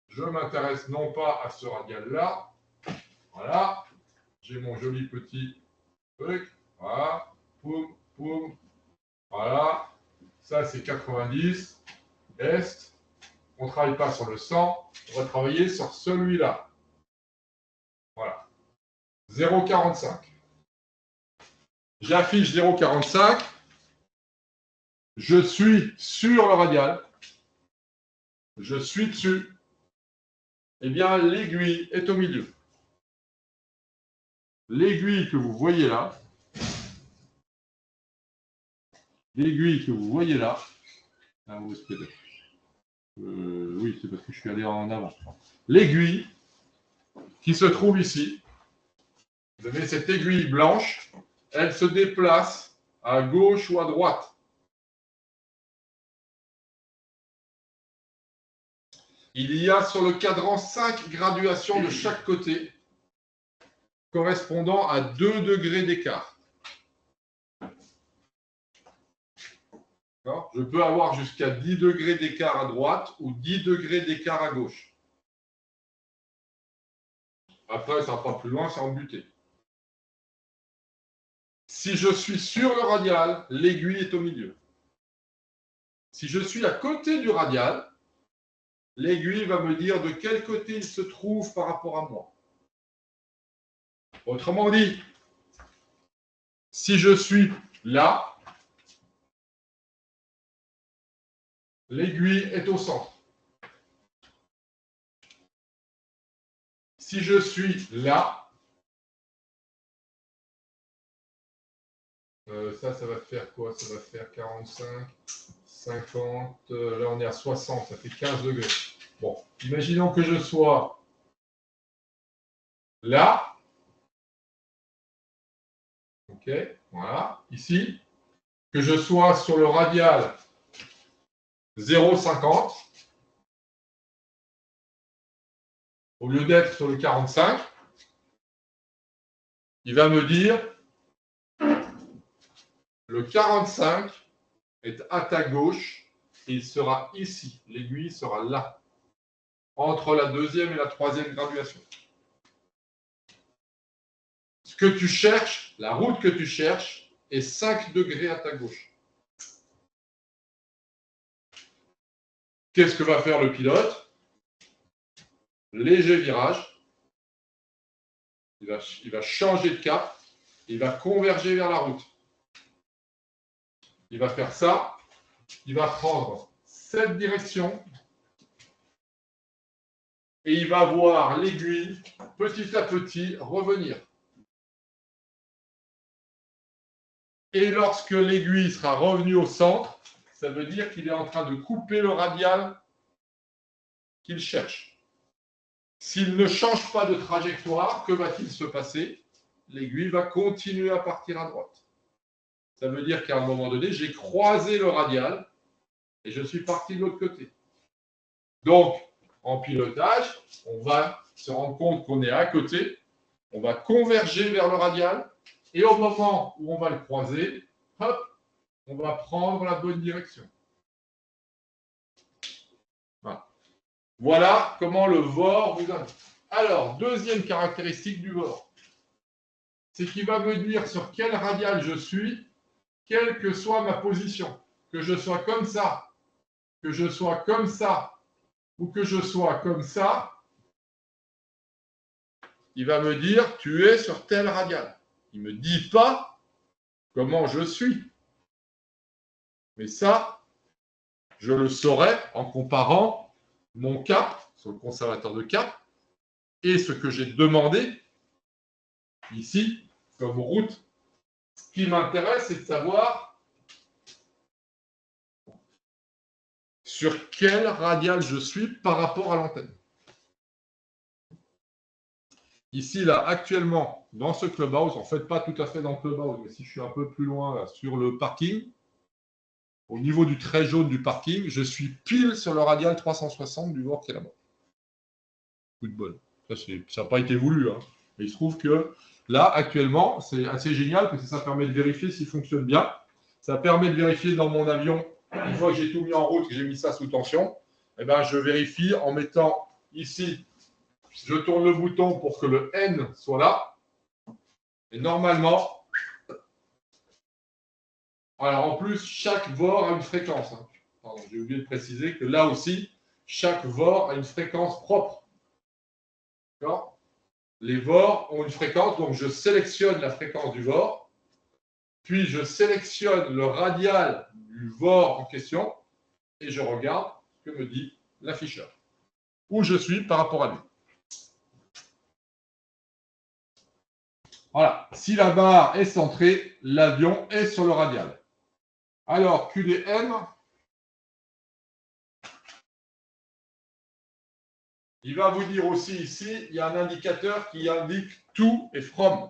Je m'intéresse non pas à ce radial-là. Voilà. J'ai mon joli petit truc. Voilà. Poum, poum. Voilà. Ça, c'est 90. Est. On ne travaille pas sur le 100. On va travailler sur celui-là. Voilà. 0,45. J'affiche 0,45. Je suis sur le radial. Je suis dessus. Eh bien, l'aiguille est au milieu. L'aiguille que vous voyez là, ah, où est-ce qu'elle est oui, c'est parce que je suis allé en avant. L'aiguille qui se trouve ici, vous avez cette aiguille blanche, elle se déplace à gauche ou à droite. Il y a sur le cadran 5 graduations de chaque côté, correspondant à 2 degrés d'écart. Je peux avoir jusqu'à 10 degrés d'écart à droite ou 10 degrés d'écart à gauche. Après, ça ne va pas plus loin, c'est embuté. Si je suis sur le radial, l'aiguille est au milieu. Si je suis à côté du radial, l'aiguille va me dire de quel côté il se trouve par rapport à moi. Autrement dit, si je suis là, l'aiguille est au centre. Si je suis là, ça va faire quoi? Ça va faire 45, 50, là on est à 60, ça fait 15 degrés. Bon, imaginons que je sois là. OK, voilà, ici. Que je sois sur le radial 0,50 au lieu d'être sur le 45, il va me dire le 45 est à ta gauche et il sera ici. L'aiguille sera là, entre la deuxième et la troisième graduation. Ce que tu cherches, la route que tu cherches, est 5 degrés à ta gauche. Qu'est-ce que va faire le pilote? Léger virage. Il va changer de cap. Il va converger vers la route. Il va faire ça. Il va prendre cette direction. Et il va voir l'aiguille, petit à petit, revenir. Et lorsque l'aiguille sera revenue au centre, ça veut dire qu'il est en train de couper le radial qu'il cherche. S'il ne change pas de trajectoire, que va-t-il se passer? L'aiguille va continuer à partir à droite. Ça veut dire qu'à un moment donné, j'ai croisé le radial et je suis parti de l'autre côté. Donc, en pilotage, on va se rendre compte qu'on est à côté, on va converger vers le radial, et au moment où on va le croiser, hop, on va prendre la bonne direction. Voilà comment le VOR vous indique. Alors, deuxième caractéristique du VOR, c'est qu'il va me dire sur quel radial je suis, quelle que soit ma position. Que je sois comme ça, que je sois comme ça, ou que je sois comme ça, il va me dire tu es sur tel radial. Il ne me dit pas comment je suis. Mais ça, Je le saurai en comparant mon cap sur le conservateur de cap et ce que j'ai demandé ici comme route. Ce qui m'intéresse, c'est de savoir sur quelle radiale je suis par rapport à l'antenne. Ici, là, actuellement, dans ce clubhouse, en fait, pas tout à fait dans le clubhouse, mais si je suis un peu plus loin, là, sur le parking, au niveau du trait jaune du parking, je suis pile sur le radial 360 du VOR qui est là-bas. Coup de bol. Ça n'a pas été voulu, hein. Mais il se trouve que là, actuellement, c'est assez génial parce que ça permet de vérifier s'il fonctionne bien. Ça permet de vérifier dans mon avion, une fois que j'ai tout mis en route, que j'ai mis ça sous tension, eh ben, je vérifie en mettant ici, je tourne le bouton pour que le N soit là. Et normalement, alors en plus, chaque VOR a une fréquence. Hein. Pardon, j'ai oublié de préciser que là aussi, chaque VOR a une fréquence propre. D'accord ? Les VOR ont une fréquence, donc je sélectionne la fréquence du VOR, puis je sélectionne le radial du VOR en question, et je regarde ce que me dit l'afficheur. Où je suis par rapport à lui. Voilà. Si la barre est centrée, l'avion est sur le radial. Alors, QDM, il va vous dire aussi ici, il y a un indicateur qui indique to et from.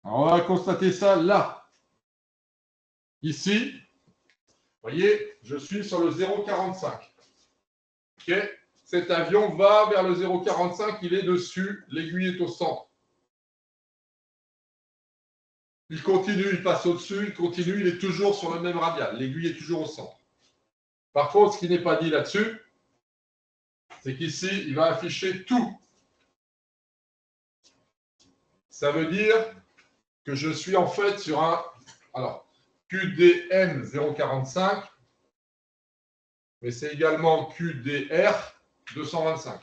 Alors, on va constater ça là. Ici, vous voyez, je suis sur le 0,45. OK ? Cet avion va vers le 0,45, il est dessus, l'aiguille est au centre. Il continue, il passe au-dessus, il continue, il est toujours sur le même radial. L'aiguille est toujours au centre. Par contre, ce qui n'est pas dit là-dessus, c'est qu'ici, il va afficher tout. Ça veut dire que je suis en fait sur un... Alors, QDM 0,45, mais c'est également QDR 225.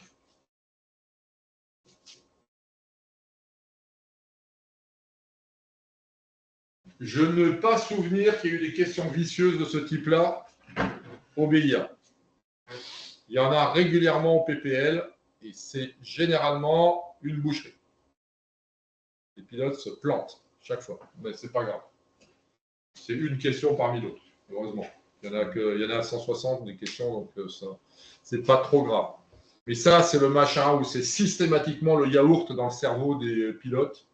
Je ne veux pas souvenir qu'il y ait eu des questions vicieuses de ce type-là au BIA. Il y en a régulièrement au PPL et c'est généralement une boucherie. Les pilotes se plantent chaque fois, mais c'est pas grave. C'est une question parmi d'autres, heureusement. Il y en a 160 des questions, donc ça, c'est pas trop grave. Mais ça, c'est le machin où c'est systématiquement le yaourt dans le cerveau des pilotes.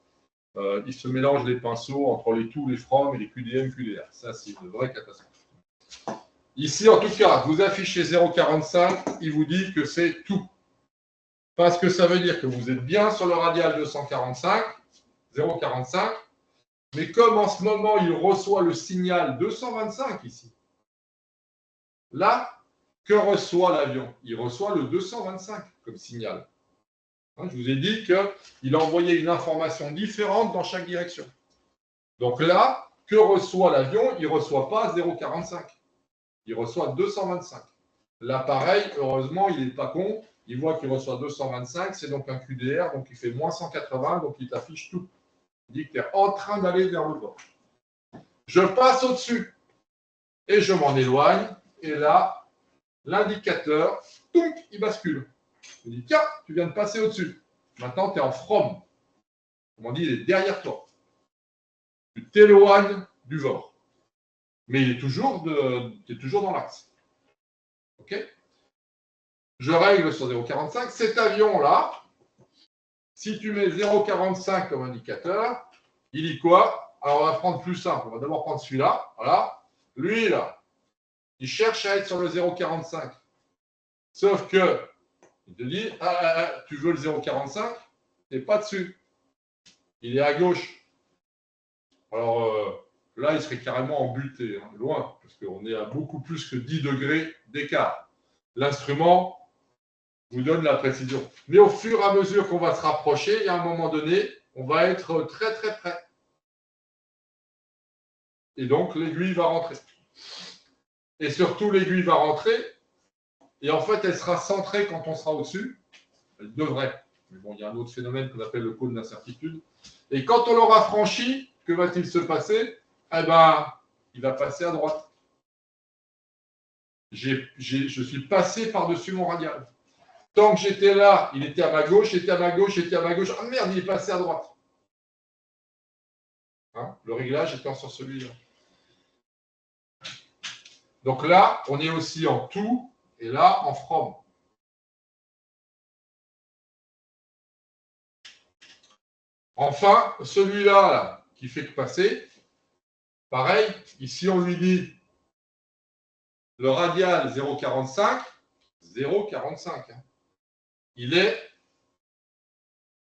Ils se mélangent les pinceaux entre les to, les from et les QDM, QDR. Ça, c'est une vraie catastrophe. Ici, en tout cas, vous affichez 0,45, il vous dit que c'est tout. Parce que ça veut dire que vous êtes bien sur le radial 245, 0,45, mais comme en ce moment, il reçoit le signal 225 ici, là, que reçoit l'avion? Il reçoit le 225 comme signal. Je vous ai dit qu'il envoyait une information différente dans chaque direction. Donc là, que reçoit l'avion? Il ne reçoit pas 0,45. Il reçoit 225. L'appareil, heureusement, il n'est pas con. Il voit qu'il reçoit 225, c'est donc un QDR, donc il fait moins 180, donc il t'affiche tout. Il dit que tu es en train d'aller vers le bord. Je passe au-dessus et je m'en éloigne. Et là, l'indicateur, il bascule. Je dis, tiens, tu viens de passer au-dessus. Maintenant, tu es en from. Comme on dit, il est derrière toi. Tu t'éloignes du VOR. Mais il est toujours, toujours dans l'axe. OK ? Je règle sur 0,45. Cet avion-là, si tu mets 0,45 comme indicateur, il dit quoi? Alors, on va prendre plus simple. On va d'abord prendre celui-là. Voilà. Lui, là, il cherche à être sur le 0,45. Sauf que, il te dit, tu veux le 0,45? Tu n'es pas dessus. Il est à gauche. Alors, là, il serait carrément embuté, hein, loin, parce qu'on est à beaucoup plus que 10 degrés d'écart. L'instrument vous donne la précision. Mais au fur et à mesure qu'on va se rapprocher, et à un moment donné, on va être très, très près. Et donc, l'aiguille va rentrer. Et surtout, l'aiguille va rentrer, et en fait, elle sera centrée quand on sera au-dessus. Elle devrait. Mais bon, il y a un autre phénomène qu'on appelle le cône d'incertitude. Et quand on l'aura franchi, que va-t-il se passer? eh ben, il va passer à droite. Je suis passé par-dessus mon radial. Tant que j'étais là, il était à ma gauche, j'étais à ma gauche, j'étais à ma gauche. Ah merde, il est passé à droite. Hein, le réglage étant sur celui-là. Donc là, on est aussi en tout et là, en from. Enfin, celui-là là, qui fait que passer, pareil, ici on lui dit le radial 0,45, 0,45. Hein. Il est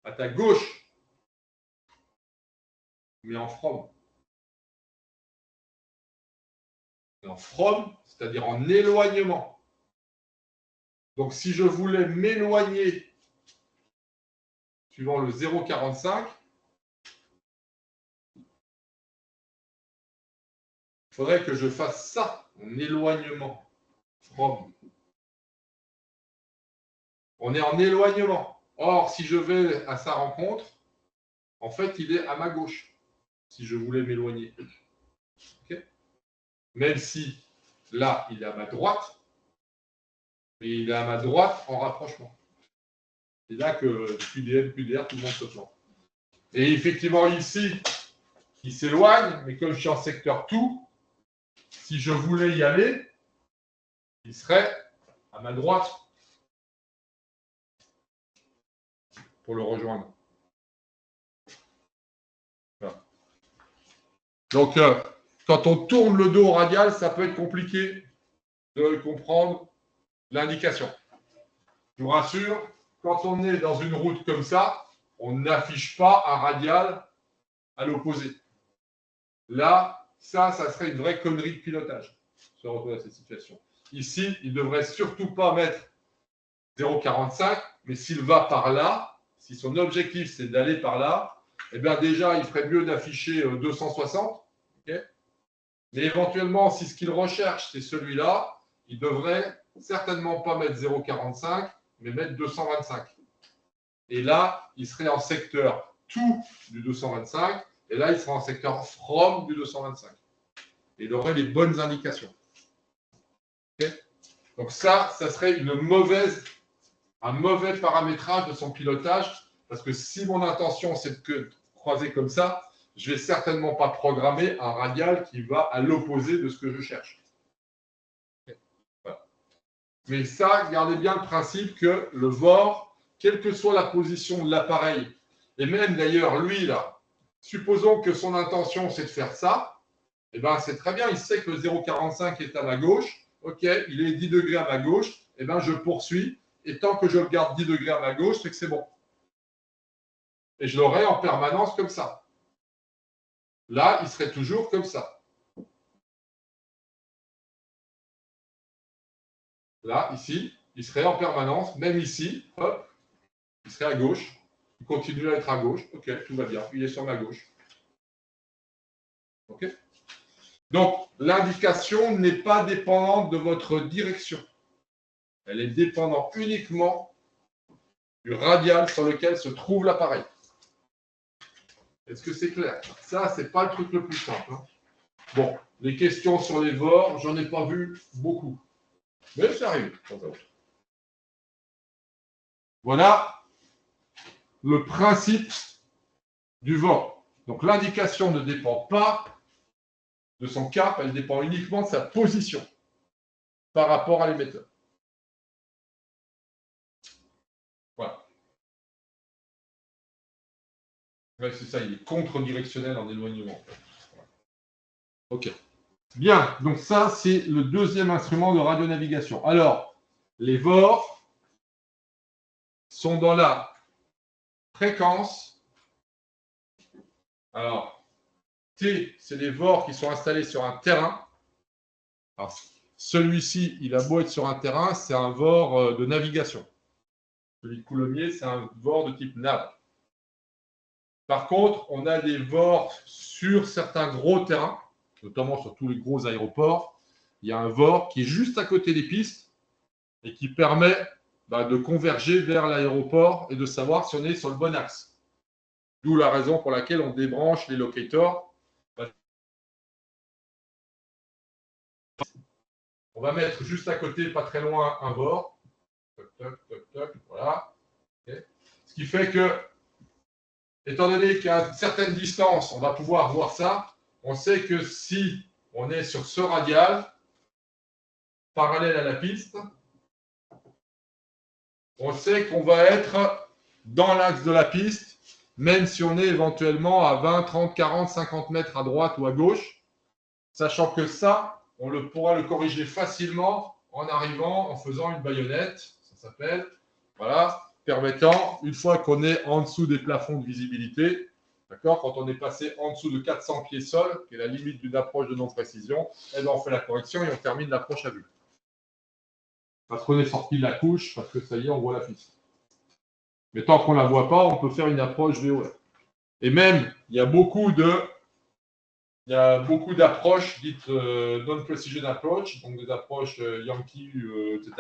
à ta gauche, mais en from. En from, c'est-à-dire en éloignement. Donc si je voulais m'éloigner suivant le 0,45, il faudrait que je fasse ça, en éloignement. From. On est en éloignement. Or, si je vais à sa rencontre, en fait, il est à ma gauche, si je voulais m'éloigner. Okay, même si, là, il est à ma droite, mais il est à ma droite en rapprochement. C'est là que QDM, QDR, tout le monde se plante. Et effectivement, ici, il s'éloigne, mais comme je suis en secteur tout, si je voulais y aller, il serait à ma droite pour le rejoindre. Voilà. Donc, quand on tourne le dos au radial, ça peut être compliqué de comprendre l'indication. Je vous rassure, quand on est dans une route comme ça, on n'affiche pas un radial à l'opposé. Là, ça serait une vraie connerie de pilotage, se retrouver dans cette situation. Ici, il ne devrait surtout pas mettre 0,45, mais s'il va par là, si son objectif c'est d'aller par là, eh bien déjà, il ferait mieux d'afficher 260. Okay, mais éventuellement, si ce qu'il recherche, c'est celui-là, il devrait certainement pas mettre 0,45, mais mettre 225. Et là, il serait en secteur tout du 225, et là, il serait en secteur from du 225. Et il aurait les bonnes indications. Okay, donc ça serait un mauvais paramétrage de son pilotage, parce que si mon intention, c'est de croiser comme ça, je ne vais certainement pas programmer un radial qui va à l'opposé de ce que je cherche. Voilà. Mais ça, gardez bien le principe que le VOR, quelle que soit la position de l'appareil, et même d'ailleurs, lui, là, supposons que son intention, c'est de faire ça, eh bien, c'est très bien, il sait que le 0,45 est à ma gauche, ok, il est 10 degrés à ma gauche, eh bien, je poursuis, et tant que je le garde 10 degrés à ma gauche, c'est que c'est bon. Et je l'aurai en permanence comme ça. Là, il serait toujours comme ça. Là, ici, il serait en permanence, même ici, hop, il serait à gauche. Il continue à être à gauche. Ok, tout va bien. Il est sur ma gauche. Ok. Donc, l'indication n'est pas dépendante de votre direction. Elle est dépendante uniquement du radial sur lequel se trouve l'appareil. Est-ce que c'est clair? Ça, c'est pas le truc le plus simple. Hein. Bon, les questions sur les VOR, j'en ai pas vu beaucoup. Mais ça arrive. Voilà le principe du VOR. Donc l'indication ne dépend pas de son cap, elle dépend uniquement de sa position par rapport à l'émetteur. Voilà. Ouais, c'est ça, il est contre-directionnel en éloignement. Ok. Bien, donc ça, c'est le deuxième instrument de radionavigation. Alors, les VOR sont dans la fréquence. Alors, T, c'est les VOR qui sont installés sur un terrain. Alors, celui-ci, il a beau être sur un terrain, c'est un VOR de navigation. Celui de Coulommiers, c'est un VOR de type nav. Par contre, on a des VOR sur certains gros terrains, notamment sur tous les gros aéroports. Il y a un VOR qui est juste à côté des pistes et qui permet de converger vers l'aéroport et de savoir si on est sur le bon axe. D'où la raison pour laquelle on débranche les locators. On va mettre juste à côté, pas très loin, un bord. Toc, toc, toc, toc, voilà. Okay. Ce qui fait que, étant donné qu'à une certaine distance, on va pouvoir voir ça, on sait que si on est sur ce radial, parallèle à la piste, on sait qu'on va être dans l'axe de la piste, même si on est éventuellement à 20, 30, 40, 50 mètres à droite ou à gauche, sachant que ça, on pourra le corriger facilement en arrivant, en faisant une baïonnette, ça s'appelle, voilà, permettant, une fois qu'on est en dessous des plafonds de visibilité, d'accord, quand on est passé en dessous de 400 pieds sol, qui est la limite d'une approche de non-précision, eh bien on fait la correction et on termine l'approche à vue. Parce qu'on est sorti de la couche, parce que ça y est, on voit la piste. Mais tant qu'on ne la voit pas, on peut faire une approche VOR. Et même, il y a beaucoup d'approches dites non-precision approach, donc des approches Yankee, etc.,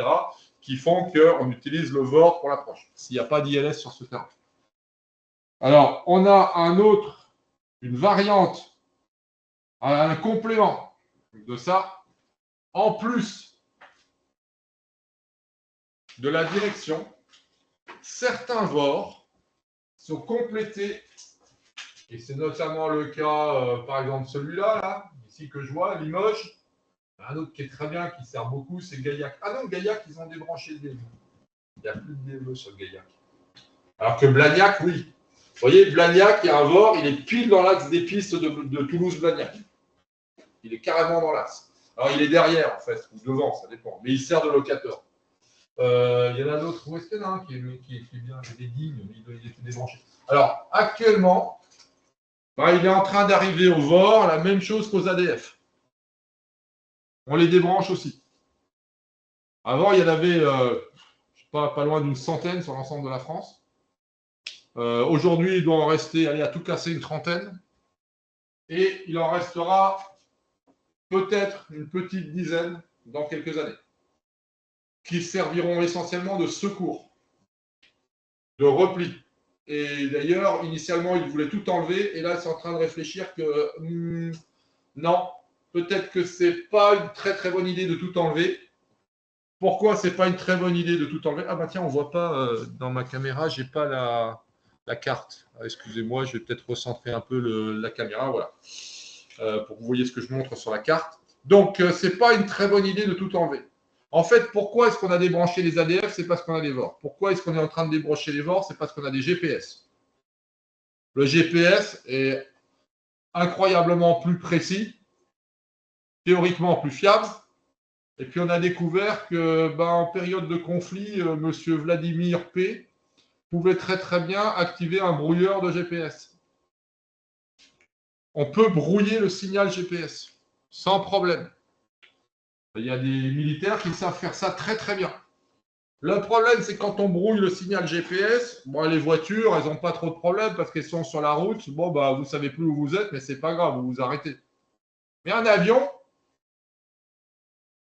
qui font qu'on utilise le VOR pour l'approche, s'il n'y a pas d'ILS sur ce terrain. Alors, on a une variante, un complément de ça, en plus de la direction. Certains VOR sont complétés, et c'est notamment le cas, par exemple, celui-là, là, ici que je vois, Limoges. Un autre qui est très bien, qui sert beaucoup, c'est Gaillac. Ah non, Gaillac, ils ont débranché le DME. Il n'y a plus de DME sur Gaillac. Alors que Blagnac, oui. Vous voyez, Blagnac, il y a un VOR, il est pile dans l'axe des pistes de Toulouse-Blagnac. Il est carrément dans l'axe. Alors, il est derrière, en fait, ou devant, ça dépend. Mais il sert de locateur. Il y en a d'autres. Où est-ce qu'il y en a un qui est bien? Il est digne, il est débranché. Alors, actuellement, il est en train d'arriver au VOR, la même chose qu'aux ADF. On les débranche aussi. Avant, il y en avait pas loin d'une centaine sur l'ensemble de la France. Aujourd'hui, il doit en rester, à tout casser, une trentaine. Et il en restera peut-être une petite dizaine dans quelques années, qui serviront essentiellement de secours, de repli. Et d'ailleurs, initialement, il voulait tout enlever, et là, c'est en train de réfléchir que non, peut-être que ce n'est pas une très très bonne idée de tout enlever. Pourquoi ce n'est pas une très bonne idée de tout enlever? Ah bah tiens, on ne voit pas dans ma caméra, je n'ai pas la carte. Ah, excusez-moi, je vais peut-être recentrer un peu la caméra, voilà, pour que vous voyez ce que je montre sur la carte. Donc, ce n'est pas une très bonne idée de tout enlever. En fait, pourquoi est-ce qu'on a débranché les ADF? C'est parce qu'on a des VOR. Pourquoi est-ce qu'on est en train de débrancher les VOR? C'est parce qu'on a des GPS. Le GPS est incroyablement plus précis, théoriquement plus fiable. Et puis, on a découvert que, en période de conflit, M. Vladimir P. pouvait très très bien activer un brouilleur de GPS. On peut brouiller le signal GPS sans problème. Il y a des militaires qui savent faire ça très très bien. Le problème, c'est quand on brouille le signal GPS, les voitures, elles n'ont pas trop de problème parce qu'elles sont sur la route. Vous ne savez plus où vous êtes, mais ce n'est pas grave, vous vous arrêtez. Mais un avion,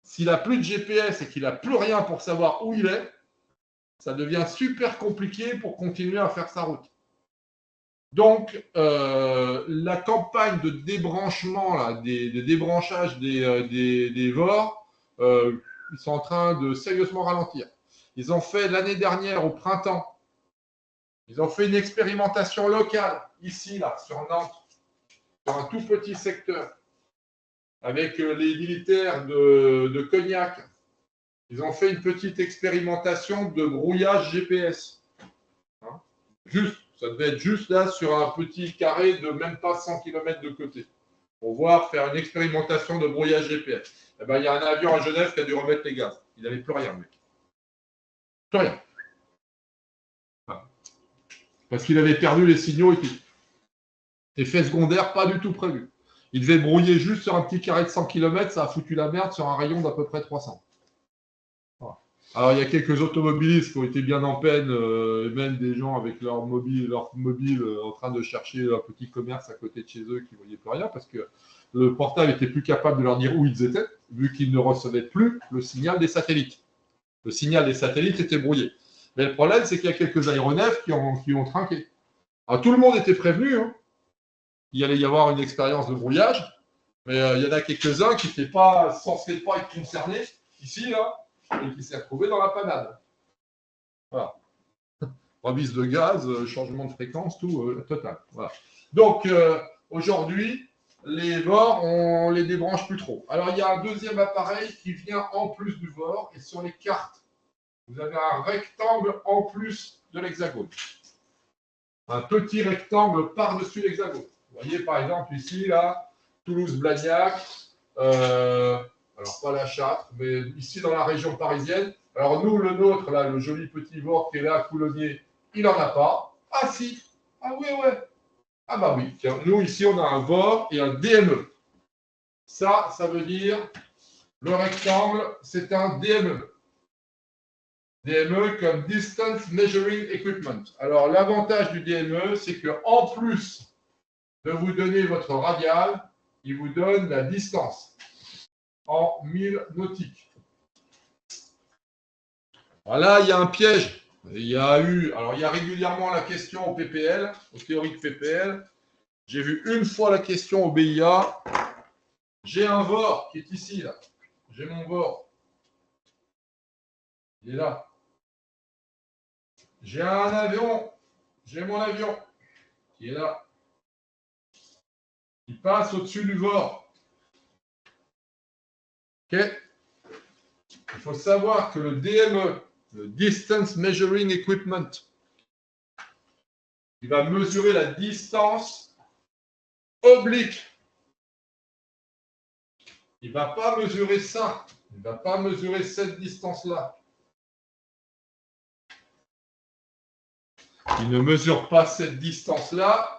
s'il n'a plus de GPS et qu'il n'a plus rien pour savoir où il est, ça devient super compliqué pour continuer à faire sa route. Donc, la campagne de débranchement, là, de débranchage des VOR, ils sont en train de sérieusement ralentir. Ils ont fait l'année dernière, au printemps, ils ont fait une expérimentation locale, ici, là, sur Nantes, sur un tout petit secteur, avec les militaires de Cognac. Ils ont fait une petite expérimentation de brouillage GPS. Hein, juste. Ça devait être juste là sur un petit carré de même pas 100 km de côté. Pour voir faire une expérimentation de brouillage GPS. Eh ben, il y a un avion à Genève qui a dû remettre les gaz. Il n'avait plus rien, mec. Plus rien. Parce qu'il avait perdu les signaux et tout. Effet secondaire, pas du tout prévu. Il devait brouiller juste sur un petit carré de 100 km, ça a foutu la merde sur un rayon d'à peu près 300. Voilà. Alors, il y a quelques automobilistes qui ont été bien en peine, même des gens avec leur mobile en train de chercher un petit commerce à côté de chez eux qui ne voyaient plus rien parce que le portable n'était plus capable de leur dire où ils étaient, vu qu'ils ne recevaient plus le signal des satellites. Le signal des satellites était brouillé. Mais le problème, c'est qu'il y a quelques aéronefs qui ont trinqué. Alors, tout le monde était prévenu. Il y allait y avoir une expérience de brouillage. Mais il y en a quelques-uns qui n'étaient pas censés pas être concernés, ici, là, et qui s'est retrouvé dans la panade. Voilà. Remise de gaz, changement de fréquence, tout, total. Voilà. Donc, aujourd'hui, les VOR, on les débranche plus trop. Alors, il y a un deuxième appareil qui vient en plus du VOR, et sur les cartes, vous avez un rectangle en plus de l'hexagone. Un petit rectangle par-dessus l'hexagone. Vous voyez, par exemple, ici, là, Toulouse-Blagnac, alors pas la Châtre, mais ici dans la région parisienne. Alors nous, le nôtre, là, le joli petit VOR qui est là, Coulonnier, il n'en a pas. Ah si, ah oui, ouais. Ah bah oui, tiens, nous ici, on a un VOR et un DME. Ça veut dire, le rectangle, c'est un DME. DME comme Distance Measuring Equipment. Alors l'avantage du DME, c'est qu'en plus de vous donner votre radial, il vous donne la distance en 1000 nautiques. Voilà, il y a un piège. Il y a régulièrement la question au PPL, au théorique PPL. J'ai vu une fois la question au BIA. J'ai un VOR qui est ici, là. J'ai mon VOR. Il est là. J'ai un avion. J'ai mon avion qui est là. Il passe au-dessus du VOR. OK? Il faut savoir que le DME, le Distance Measuring Equipment, il va mesurer la distance oblique. Il ne va pas mesurer ça. Il ne va pas mesurer cette distance-là. Il ne mesure pas cette distance-là.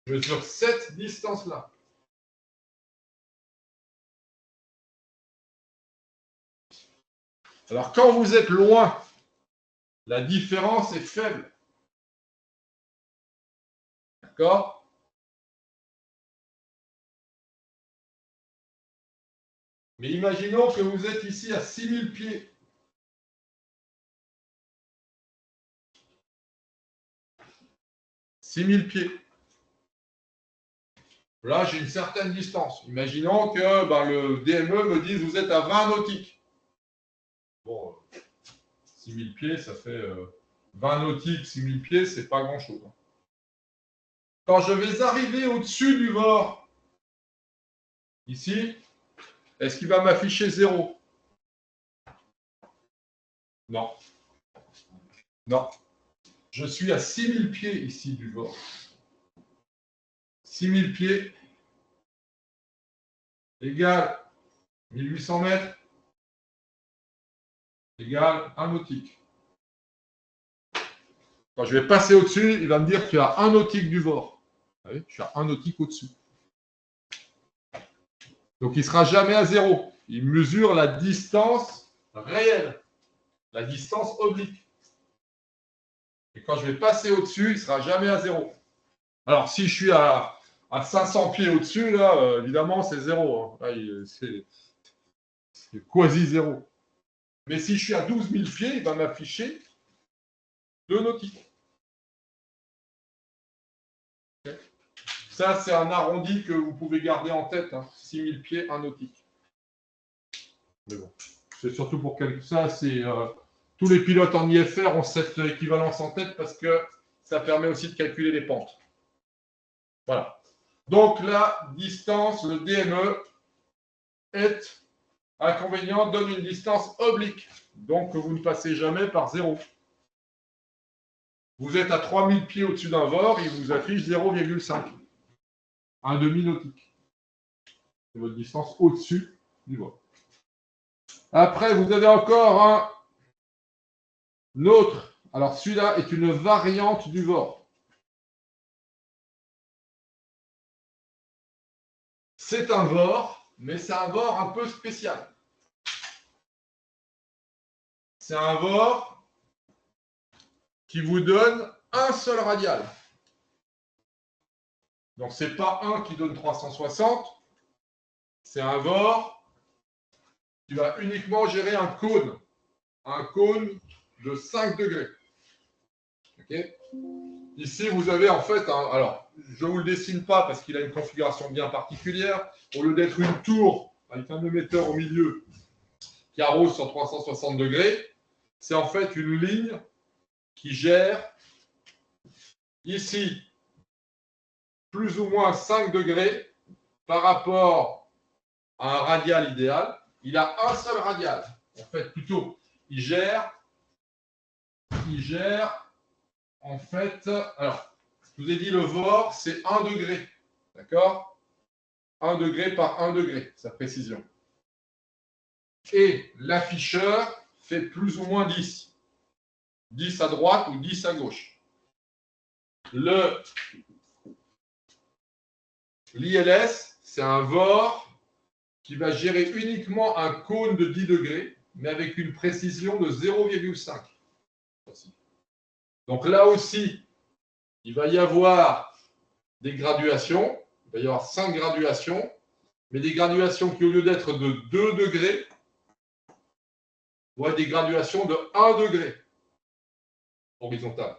Il mesure cette distance-là. Alors, quand vous êtes loin, la différence est faible. D'accord? Mais imaginons que vous êtes ici à 6000 pieds. « 6000 pieds. Là, j'ai une certaine distance. Imaginons que le DME me dise vous êtes à 20 nautiques. Bon, 6000 pieds, ça fait 20 nautiques, 6000 pieds, c'est pas grand-chose. Quand je vais arriver au-dessus du VOR, ici, est-ce qu'il va m'afficher 0? Non. Non. Je suis à 6000 pieds ici du VOR. 6000 pieds égale 1800 mètres égale 1 nautique. Quand je vais passer au-dessus, il va me dire qu'il y a 1 nautique du VOR. Vous voyez, je suis à 1 nautique au-dessus. Donc il ne sera jamais à 0. Il mesure la distance réelle, la distance oblique. Et quand je vais passer au-dessus, il ne sera jamais à 0. Alors si je suis à 500 pieds au-dessus, là, évidemment, c'est 0. Hein. C'est quasi 0. Mais si je suis à 12 000 pieds, il va m'afficher 2 nautiques. Okay. Ça, c'est un arrondi que vous pouvez garder en tête. Hein. 6 000 pieds, 1 nautique. Mais bon, c'est surtout pour calculer ça. Tous les pilotes en IFR ont cette équivalence en tête parce que ça permet aussi de calculer les pentes. Voilà. Donc la distance, le DME, est inconvénient, donne une distance oblique. Donc vous ne passez jamais par 0. Vous êtes à 3000 pieds au-dessus d'un VOR, il vous affiche 0,5. Un demi-nautique. C'est votre distance au-dessus du VOR. Après, vous avez encore un autre. Alors celui-là est une variante du VOR. C'est un VOR, mais c'est un VOR un peu spécial. C'est un VOR qui vous donne un seul radial. Donc, ce n'est pas un qui donne 360, c'est un VOR qui va uniquement gérer un cône de 5 degrés. Okay. Ici, vous avez en fait, alors, je ne vous le dessine pas parce qu'il a une configuration bien particulière. Au lieu d'être une tour avec un émetteur au milieu qui arrose sur 360 degrés, c'est en fait une ligne qui gère ici plus ou moins 5 degrés par rapport à un radial idéal. Il a un seul radial. En fait, plutôt, il gère en fait, alors, je vous ai dit le VOR, c'est 1 degré. D'accord? 1 degré par 1 degré, sa précision. Et l'afficheur fait plus ou moins 10. 10 à droite ou 10 à gauche. L'ILS, c'est un VOR qui va gérer uniquement un cône de 10 degrés, mais avec une précision de 0,5. Donc là aussi, il va y avoir des graduations. Il va y avoir 5 graduations, mais des graduations qui, au lieu d'être de 2 degrés, vont être des graduations de 1 degré horizontale.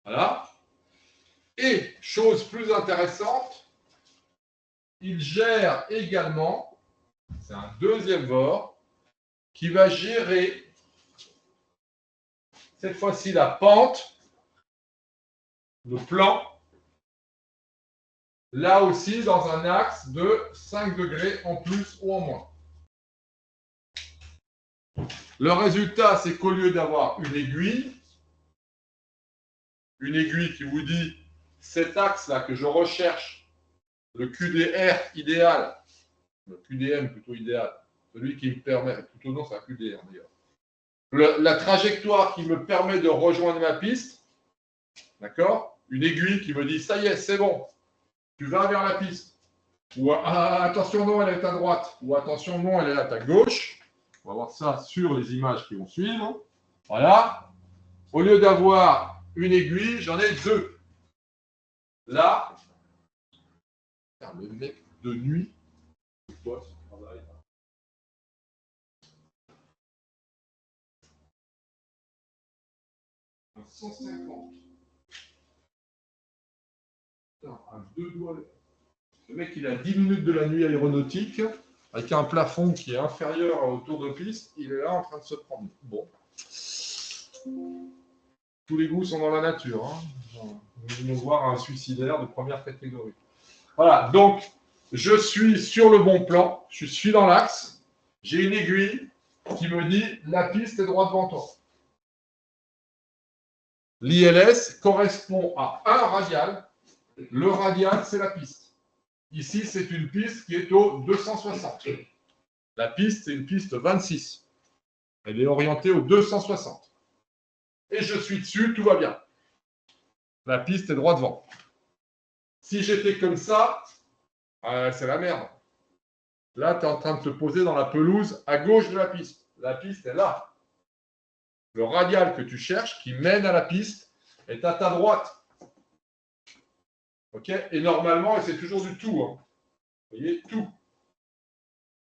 Voilà. Et, chose plus intéressante, il gère également, c'est un deuxième VOR, qui va gérer cette fois-ci la pente, le plan, là aussi dans un axe de 5 degrés en plus ou en moins. Le résultat, c'est qu'au lieu d'avoir une aiguille qui vous dit cet axe-là que je recherche, le QDR idéal, le QDM plutôt idéal, celui qui me permet, plutôt non, c'est un QDR d'ailleurs, la trajectoire qui me permet de rejoindre ma piste, d'accord? Une aiguille qui me dit ça y est, c'est bon, tu vas vers la piste. Ou attention, non, elle est à droite. Ou attention, non, elle est à ta gauche. On va voir ça sur les images qui vont suivre. Voilà. Au lieu d'avoir une aiguille, j'en ai 2. Là, le mec de nuit, c'est quoi ce travail là? 150. Putain, à 2 doigts. Le mec, il a 10 minutes de la nuit aéronautique, avec un plafond qui est inférieur au tour de piste. Il est là en train de se promener. Bon. Tous les goûts sont dans la nature. Hein. Nous venons voir un suicidaire de première catégorie. Voilà, donc je suis sur le bon plan, je suis dans l'axe, j'ai une aiguille qui me dit la piste est droit devant toi. L'ILS correspond à un radial. Le radial, c'est la piste. Ici, c'est une piste qui est au 260. La piste, c'est une piste 26. Elle est orientée au 260. Et je suis dessus, tout va bien. La piste est droit devant. Si j'étais comme ça, c'est la merde. Là, tu es en train de te poser dans la pelouse à gauche de la piste. La piste est là. Le radial que tu cherches, qui mène à la piste, est à ta droite. OK? Et normalement, et c'est toujours du tout. Hein. Vous voyez, tout.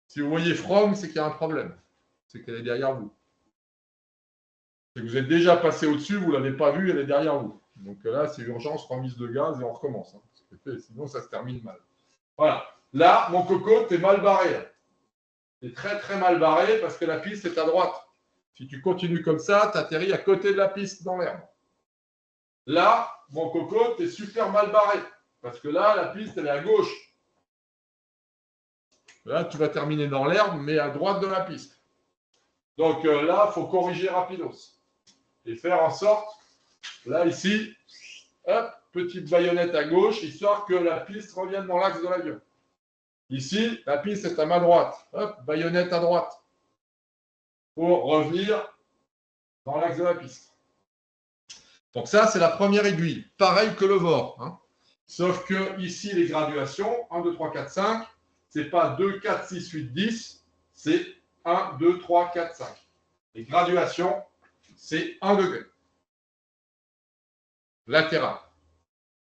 Si vous voyez from, c'est qu'il y a un problème. C'est qu'elle est derrière vous. Si vous êtes déjà passé au-dessus, vous ne l'avez pas vue, elle est derrière vous. Donc là, c'est urgence, remise de gaz et on recommence. Hein, parce que sinon, ça se termine mal. Voilà. Là, mon coco, tu es mal barré. Tu es très, très mal barré parce que la piste est à droite. Si tu continues comme ça, tu atterris à côté de la piste dans l'herbe. Là, mon coco, tu es super mal barré parce que là, la piste, elle est à gauche. Là, tu vas terminer dans l'herbe, mais à droite de la piste. Donc là, il faut corriger rapidos. Et faire en sorte, là, ici, hop, petite baïonnette à gauche, histoire que la piste revienne dans l'axe de l'avion. Ici, la piste est à ma droite. Hop, baïonnette à droite. Pour revenir dans l'axe de la piste. Donc ça, c'est la première aiguille. Pareil que le VOR. Hein. Sauf que ici, les graduations, 1, 2, 3, 4, 5, c'est pas 2, 4, 6, 8, 10, c'est 1, 2, 3, 4, 5. Les graduations, c'est 1 degré. Latéral.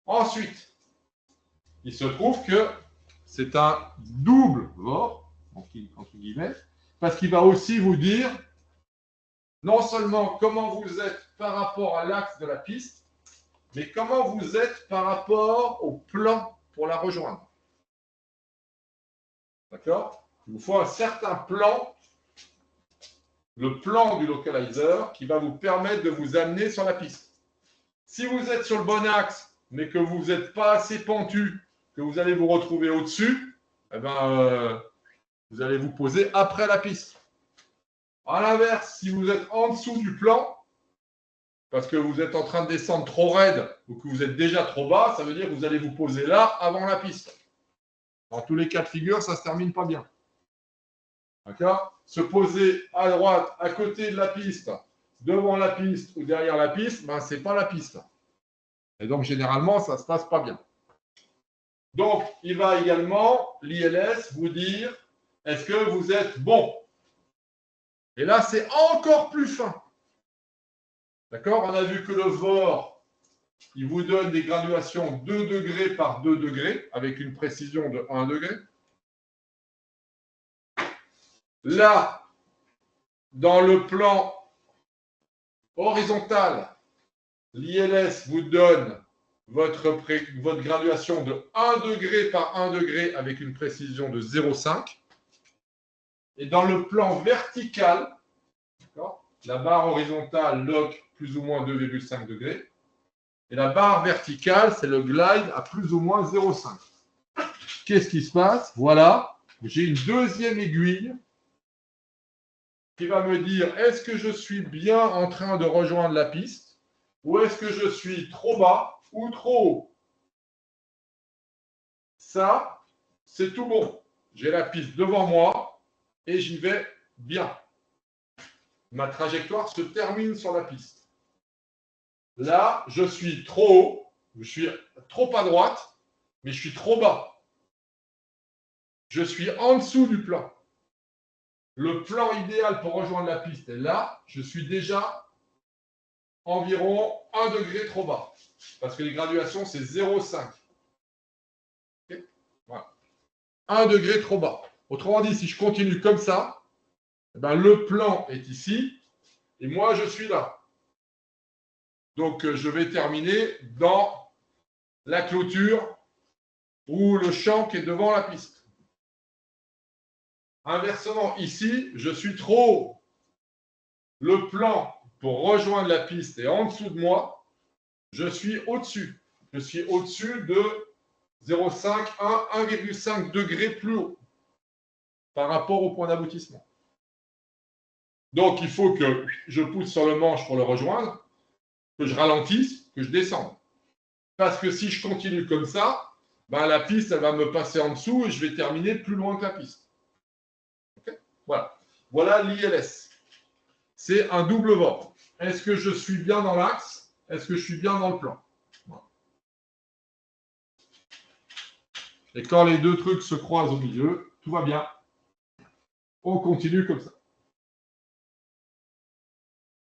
Ensuite, il se trouve que c'est un double VOR, entre guillemets, parce qu'il va aussi vous dire non seulement comment vous êtes par rapport à l'axe de la piste, mais comment vous êtes par rapport au plan pour la rejoindre. D'accord? Il vous faut un certain plan, le plan du localizer, qui va vous permettre de vous amener sur la piste. Si vous êtes sur le bon axe, mais que vous n'êtes pas assez pentu, que vous allez vous retrouver au-dessus, eh ben, vous allez vous poser après la piste. À l'inverse, si vous êtes en dessous du plan, parce que vous êtes en train de descendre trop raide ou que vous êtes déjà trop bas, ça veut dire que vous allez vous poser là avant la piste. Dans tous les cas de figure, ça ne se termine pas bien. D'accord? Se poser à droite, à côté de la piste, devant la piste ou derrière la piste, ben, ce n'est pas la piste. Et donc, généralement, ça ne se passe pas bien. Donc, il va également, l'ILS, vous dire, est-ce que vous êtes bon? Et là, c'est encore plus fin. D'accord? On a vu que le VOR, il vous donne des graduations 2 degrés par 2 degrés, avec une précision de 1 degré. Là, dans le plan horizontal, l'ILS vous donne votre graduation de 1 degré par 1 degré avec une précision de 0,5. Et dans le plan vertical, la barre horizontale lock plus ou moins 2,5 degrés. Et la barre verticale, c'est le glide à plus ou moins 0,5. Qu'est-ce qui se passe? Voilà, j'ai une deuxième aiguille qui va me dire est-ce que je suis bien en train de rejoindre la piste ou est-ce que je suis trop bas ou trop haut? Ça, c'est tout bon. J'ai la piste devant moi et j'y vais bien. Ma trajectoire se termine sur la piste. Là, je suis trop haut, je suis trop à droite, mais je suis trop bas. Je suis en dessous du plan. Le plan idéal pour rejoindre la piste est là. Je suis déjà environ 1 degré trop bas. Parce que les graduations, c'est 0,5. Okay, voilà. 1 degré trop bas. Autrement dit, si je continue comme ça, eh ben, le plan est ici et moi, je suis là. Donc, je vais terminer dans la clôture ou le champ qui est devant la piste. Inversement, ici, je suis trop haut. Le plan pour rejoindre la piste est en dessous de moi. Je suis au-dessus. Je suis au-dessus de 0,5, 1,5 degré plus haut par rapport au point d'aboutissement. Donc, il faut que je pousse sur le manche pour le rejoindre, que je ralentisse, que je descende. Parce que si je continue comme ça, ben, la piste, elle va me passer en dessous et je vais terminer plus loin que la piste. Okay, voilà. Voilà l'ILS. C'est un double VOR. Est-ce que je suis bien dans l'axe? Est-ce que je suis bien dans le plan? Voilà. Et quand les deux trucs se croisent au milieu, tout va bien. On continue comme ça.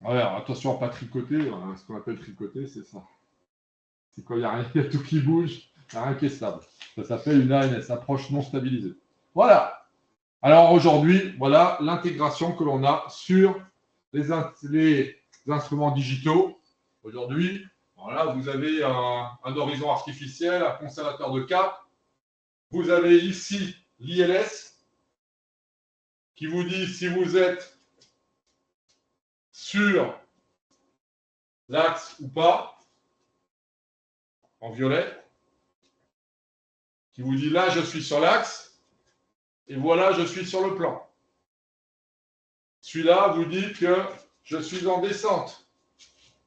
Alors, attention à ne pas tricoter. Ce qu'on appelle tricoter, c'est ça. C'est quand il y a rien, il y a tout qui bouge, il n'y a rien qui est stable. Ça s'appelle une ANS, approche non stabilisée. Voilà. Alors aujourd'hui, voilà l'intégration que l'on a sur les instruments digitaux. Aujourd'hui, voilà, vous avez un horizon artificiel, un conservateur de cap. Vous avez ici l'ILS qui vous dit si vous êtes sur l'axe ou pas, en violet, qui vous dit là, je suis sur l'axe, et voilà, je suis sur le plan. Celui-là vous dit que je suis en descente.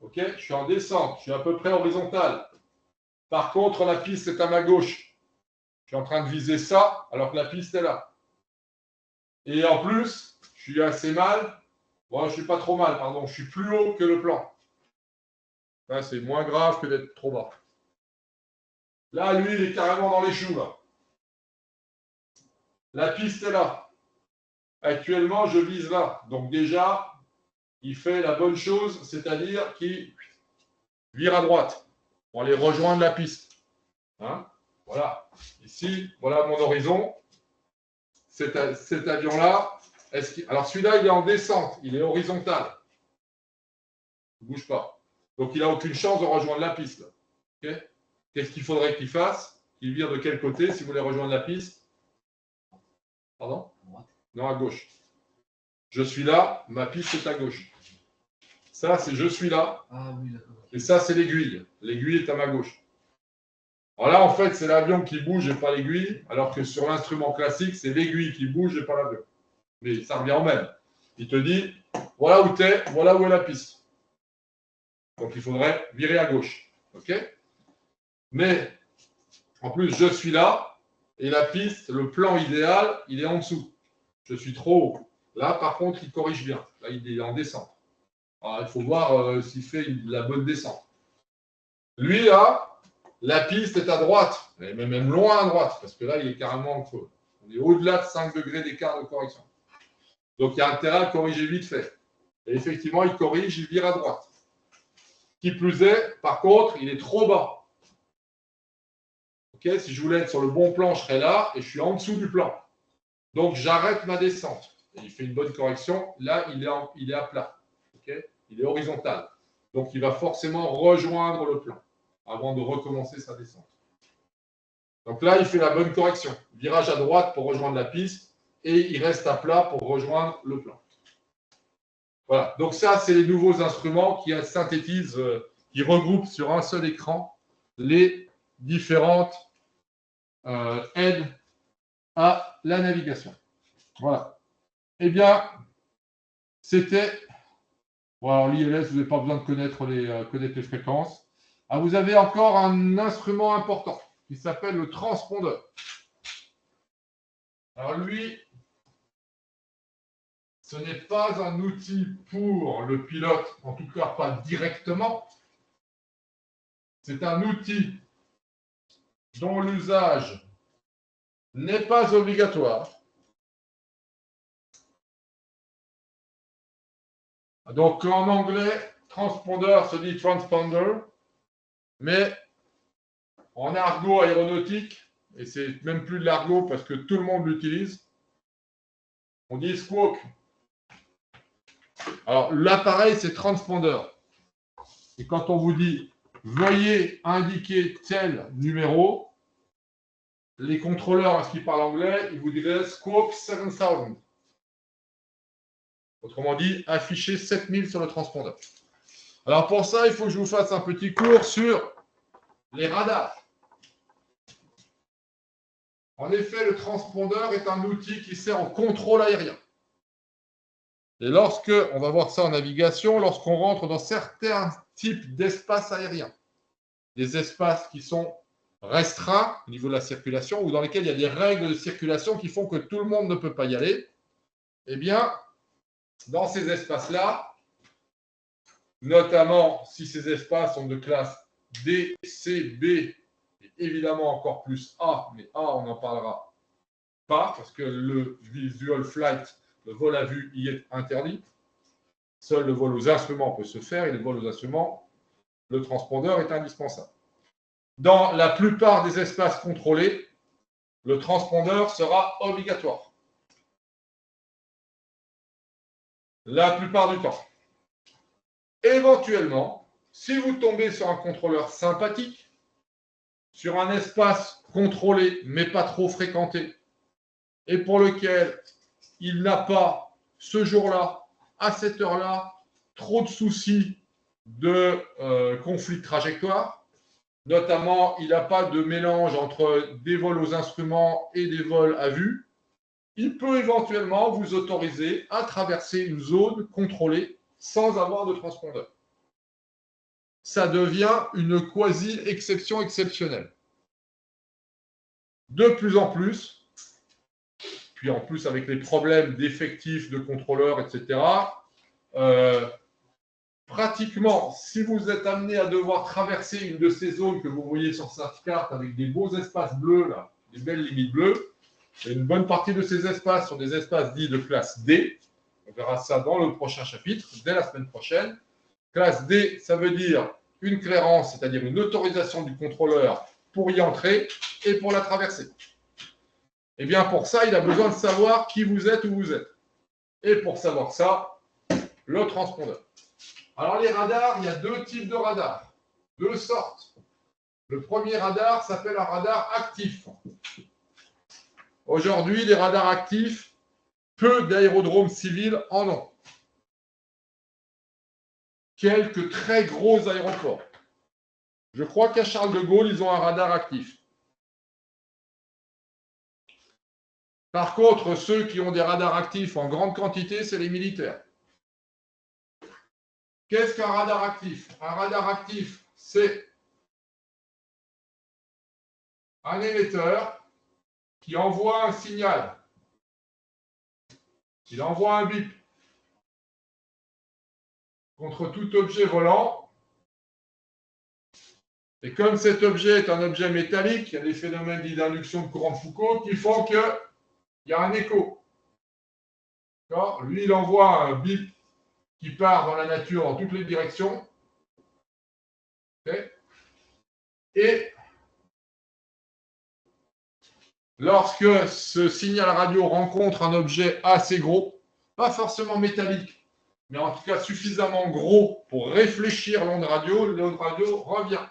Ok, je suis en descente, je suis à peu près horizontal. Par contre, la piste est à ma gauche. Je suis en train de viser ça, alors que la piste est là. Et en plus, je suis assez mal. Bon, je ne suis pas trop mal, pardon. Je suis plus haut que le plan. Là, c'est moins grave que d'être trop bas. Là, lui, il est carrément dans les choux, là. La piste est là. Actuellement, je vise là. Donc déjà, il fait la bonne chose, c'est-à-dire qu'il vire à droite pour aller rejoindre la piste. Hein, voilà. Ici, voilà mon horizon. Cet avion-là, alors celui-là, il est en descente, il est horizontal. Il ne bouge pas. Donc, il n'a aucune chance de rejoindre la piste. Okay. Qu'est-ce qu'il faudrait qu'il fasse? Il vire de quel côté si vous voulez rejoindre la piste? Pardon? Non, à gauche. Je suis là, ma piste est à gauche. Ça, c'est je suis là. Ah oui, d'accord. Et ça, c'est l'aiguille. L'aiguille est à ma gauche. Alors là, en fait, c'est l'avion qui bouge et pas l'aiguille, alors que sur l'instrument classique, c'est l'aiguille qui bouge et pas l'avion. Mais ça revient au même. Il te dit, voilà où tu es, voilà où est la piste. Donc, il faudrait virer à gauche. OK? Mais, en plus, je suis là, et la piste, le plan idéal, il est en dessous. Je suis trop haut. Là, par contre, il corrige bien. Là, il est en descente. Alors, il faut voir s'il fait la bonne descente. Lui, là, la piste est à droite, mais même loin à droite, parce que là, il est carrément en feu. On est au-delà de 5 degrés d'écart de correction. Donc, il y a intérêt à corriger vite fait. Et effectivement, il corrige, il vire à droite. Qui plus est, par contre, il est trop bas. Okay, si je voulais être sur le bon plan, je serais là, et je suis en dessous du plan. Donc, j'arrête ma descente. Et il fait une bonne correction. Là, il est à plat. Okay, il est horizontal. Donc, il va forcément rejoindre le plan avant de recommencer sa descente. Donc là, il fait la bonne correction. Virage à droite pour rejoindre la piste et il reste à plat pour rejoindre le plan. Voilà. Donc ça, c'est les nouveaux instruments qui synthétisent, qui regroupent sur un seul écran les différentes aides à la navigation. Voilà. Eh bien, c'était... Bon, alors l'ILS, vous n'avez pas besoin de connaître les fréquences. Ah, vous avez encore un instrument important qui s'appelle le transpondeur. Alors lui, ce n'est pas un outil pour le pilote, en tout cas pas directement. C'est un outil dont l'usage n'est pas obligatoire. Donc en anglais, transpondeur se dit transponder, mais en argot aéronautique, et c'est même plus de l'argot parce que tout le monde l'utilise, on dit squawk. Alors l'appareil, c'est transpondeur. Et quand on vous dit veuillez indiquer tel numéro, les contrôleurs, est-ce qu'ils parlent anglais, ils vous diraient squawk 7000. Autrement dit, afficher 7000 sur le transpondeur. Alors pour ça, il faut que je vous fasse un petit cours sur les radars. En effet, le transpondeur est un outil qui sert en contrôle aérien. Et lorsque, on va voir ça en navigation, lorsqu'on rentre dans certains types d'espaces aériens, des espaces qui sont restreints au niveau de la circulation ou dans lesquels il y a des règles de circulation qui font que tout le monde ne peut pas y aller, eh bien, dans ces espaces-là, notamment si ces espaces sont de classe D, C, B, et évidemment encore plus A, mais A, on n'en parlera pas, parce que le visual flight, le vol à vue, y est interdit. Seul le vol aux instruments peut se faire, et le vol aux instruments, le transpondeur est indispensable. Dans la plupart des espaces contrôlés, le transpondeur sera obligatoire. La plupart du temps. Éventuellement, si vous tombez sur un contrôleur sympathique, sur un espace contrôlé mais pas trop fréquenté, et pour lequel il n'a pas, ce jour-là, à cette heure-là, trop de soucis de conflit de trajectoire, notamment, il n'a pas de mélange entre des vols aux instruments et des vols à vue, il peut éventuellement vous autoriser à traverser une zone contrôlée sans avoir de transpondeur. Ça devient une quasi-exception exceptionnelle. De plus en plus, puis en plus avec les problèmes d'effectifs, de contrôleurs, etc., pratiquement, si vous êtes amené à devoir traverser une de ces zones que vous voyez sur cette carte avec des beaux espaces bleus, là, des belles limites bleues, et une bonne partie de ces espaces sont des espaces dits de classe D. On verra ça dans le prochain chapitre, dès la semaine prochaine. Classe D, ça veut dire une clairance, c'est-à-dire une autorisation du contrôleur pour y entrer et pour la traverser. Et bien pour ça, il a besoin de savoir qui vous êtes, où vous êtes. Et pour savoir ça, le transpondeur. Alors les radars, il y a deux types de radars, deux sortes. Le premier radar s'appelle un radar actif. Aujourd'hui, les radars actifs, peu d'aérodromes civils en ont. Quelques très gros aéroports. Je crois qu'à Charles de Gaulle, ils ont un radar actif. Par contre, ceux qui ont des radars actifs en grande quantité, c'est les militaires. Qu'est-ce qu'un radar actif? Un radar actif, c'est un émetteur qui envoie un signal. Il envoie un bip contre tout objet volant. Et comme cet objet est un objet métallique, il y a des phénomènes d'induction de courant de Foucault qui font qu'il y a un écho. Lui, il envoie un bip qui part dans la nature dans toutes les directions. Okay. Et lorsque ce signal radio rencontre un objet assez gros, pas forcément métallique, mais en tout cas suffisamment gros pour réfléchir l'onde radio revient.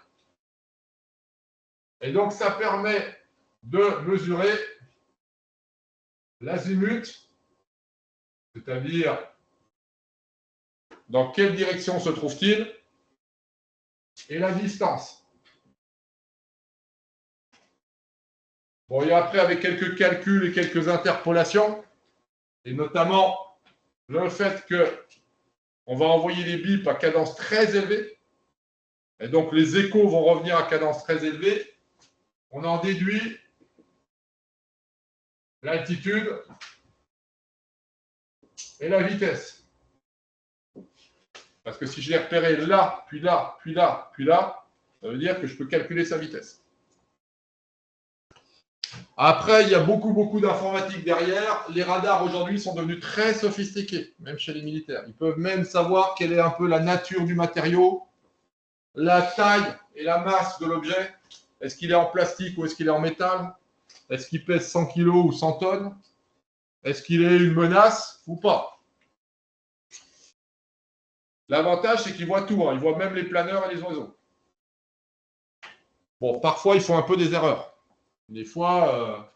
Et donc, ça permet de mesurer l'azimut, c'est-à-dire dans quelle direction se trouve-t-il, et la distance. Bon, et après, avec quelques calculs et quelques interpolations, et notamment le fait qu'on va envoyer des bips à cadence très élevée, et donc les échos vont revenir à cadence très élevée, on en déduit l'altitude et la vitesse. Parce que si je l'ai repéré là, puis là, puis là, puis là, ça veut dire que je peux calculer sa vitesse. Après, il y a beaucoup d'informatique derrière. Les radars aujourd'hui sont devenus très sophistiqués, même chez les militaires. Ils peuvent même savoir quelle est un peu la nature du matériau, la taille et la masse de l'objet. Est-ce qu'il est en plastique ou est-ce qu'il est en métal? Est-ce qu'il pèse 100 kg ou 100 tonnes? Est-ce qu'il est une menace ou pas? L'avantage, c'est qu'ils voient tout. Ils voient même les planeurs et les oiseaux. Bon, parfois, ils font un peu des erreurs. Des fois,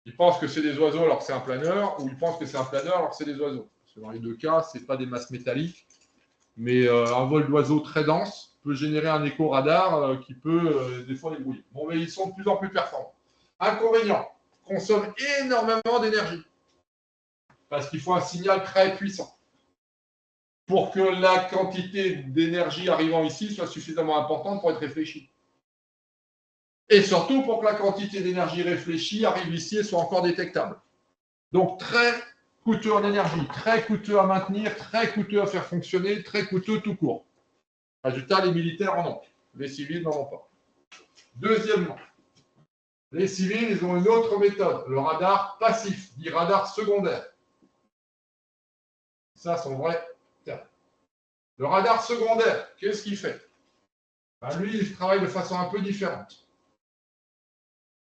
ils pensent que c'est des oiseaux alors que c'est un planeur, ou ils pensent que c'est un planeur alors que c'est des oiseaux. Parce que dans les deux cas, ce n'est pas des masses métalliques, mais un vol d'oiseaux très dense peut générer un écho radar qui peut des fois les brouiller. Bon, mais ils sont de plus en plus performants. Inconvénient, consomment énormément d'énergie, parce qu'il faut un signal très puissant pour que la quantité d'énergie arrivant ici soit suffisamment importante pour être réfléchie. Et surtout pour que la quantité d'énergie réfléchie arrive ici et soit encore détectable. Donc très coûteux en énergie, très coûteux à maintenir, très coûteux à faire fonctionner, très coûteux tout court. Résultat, les militaires en ont, les civils n'en ont pas. Deuxièmement, les civils, ils ont une autre méthode, le radar passif, dit radar secondaire. Ça, son vrai terme. Le radar secondaire, qu'est-ce qu'il fait? Lui, il travaille de façon un peu différente.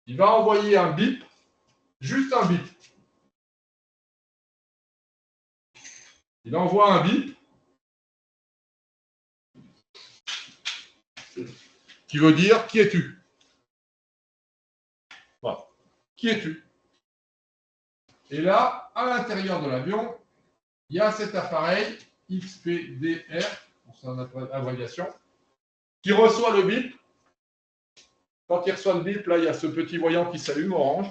Il va envoyer un bip, juste un bip. Il envoie un bip qui veut dire « Qui es-tu » Voilà. Qui es-tu? Et là, à l'intérieur de l'avion, il y a cet appareil XPDR, pour son abréviation, qui reçoit le bip. Quand il reçoit le bip, là, il y a ce petit voyant qui s'allume orange.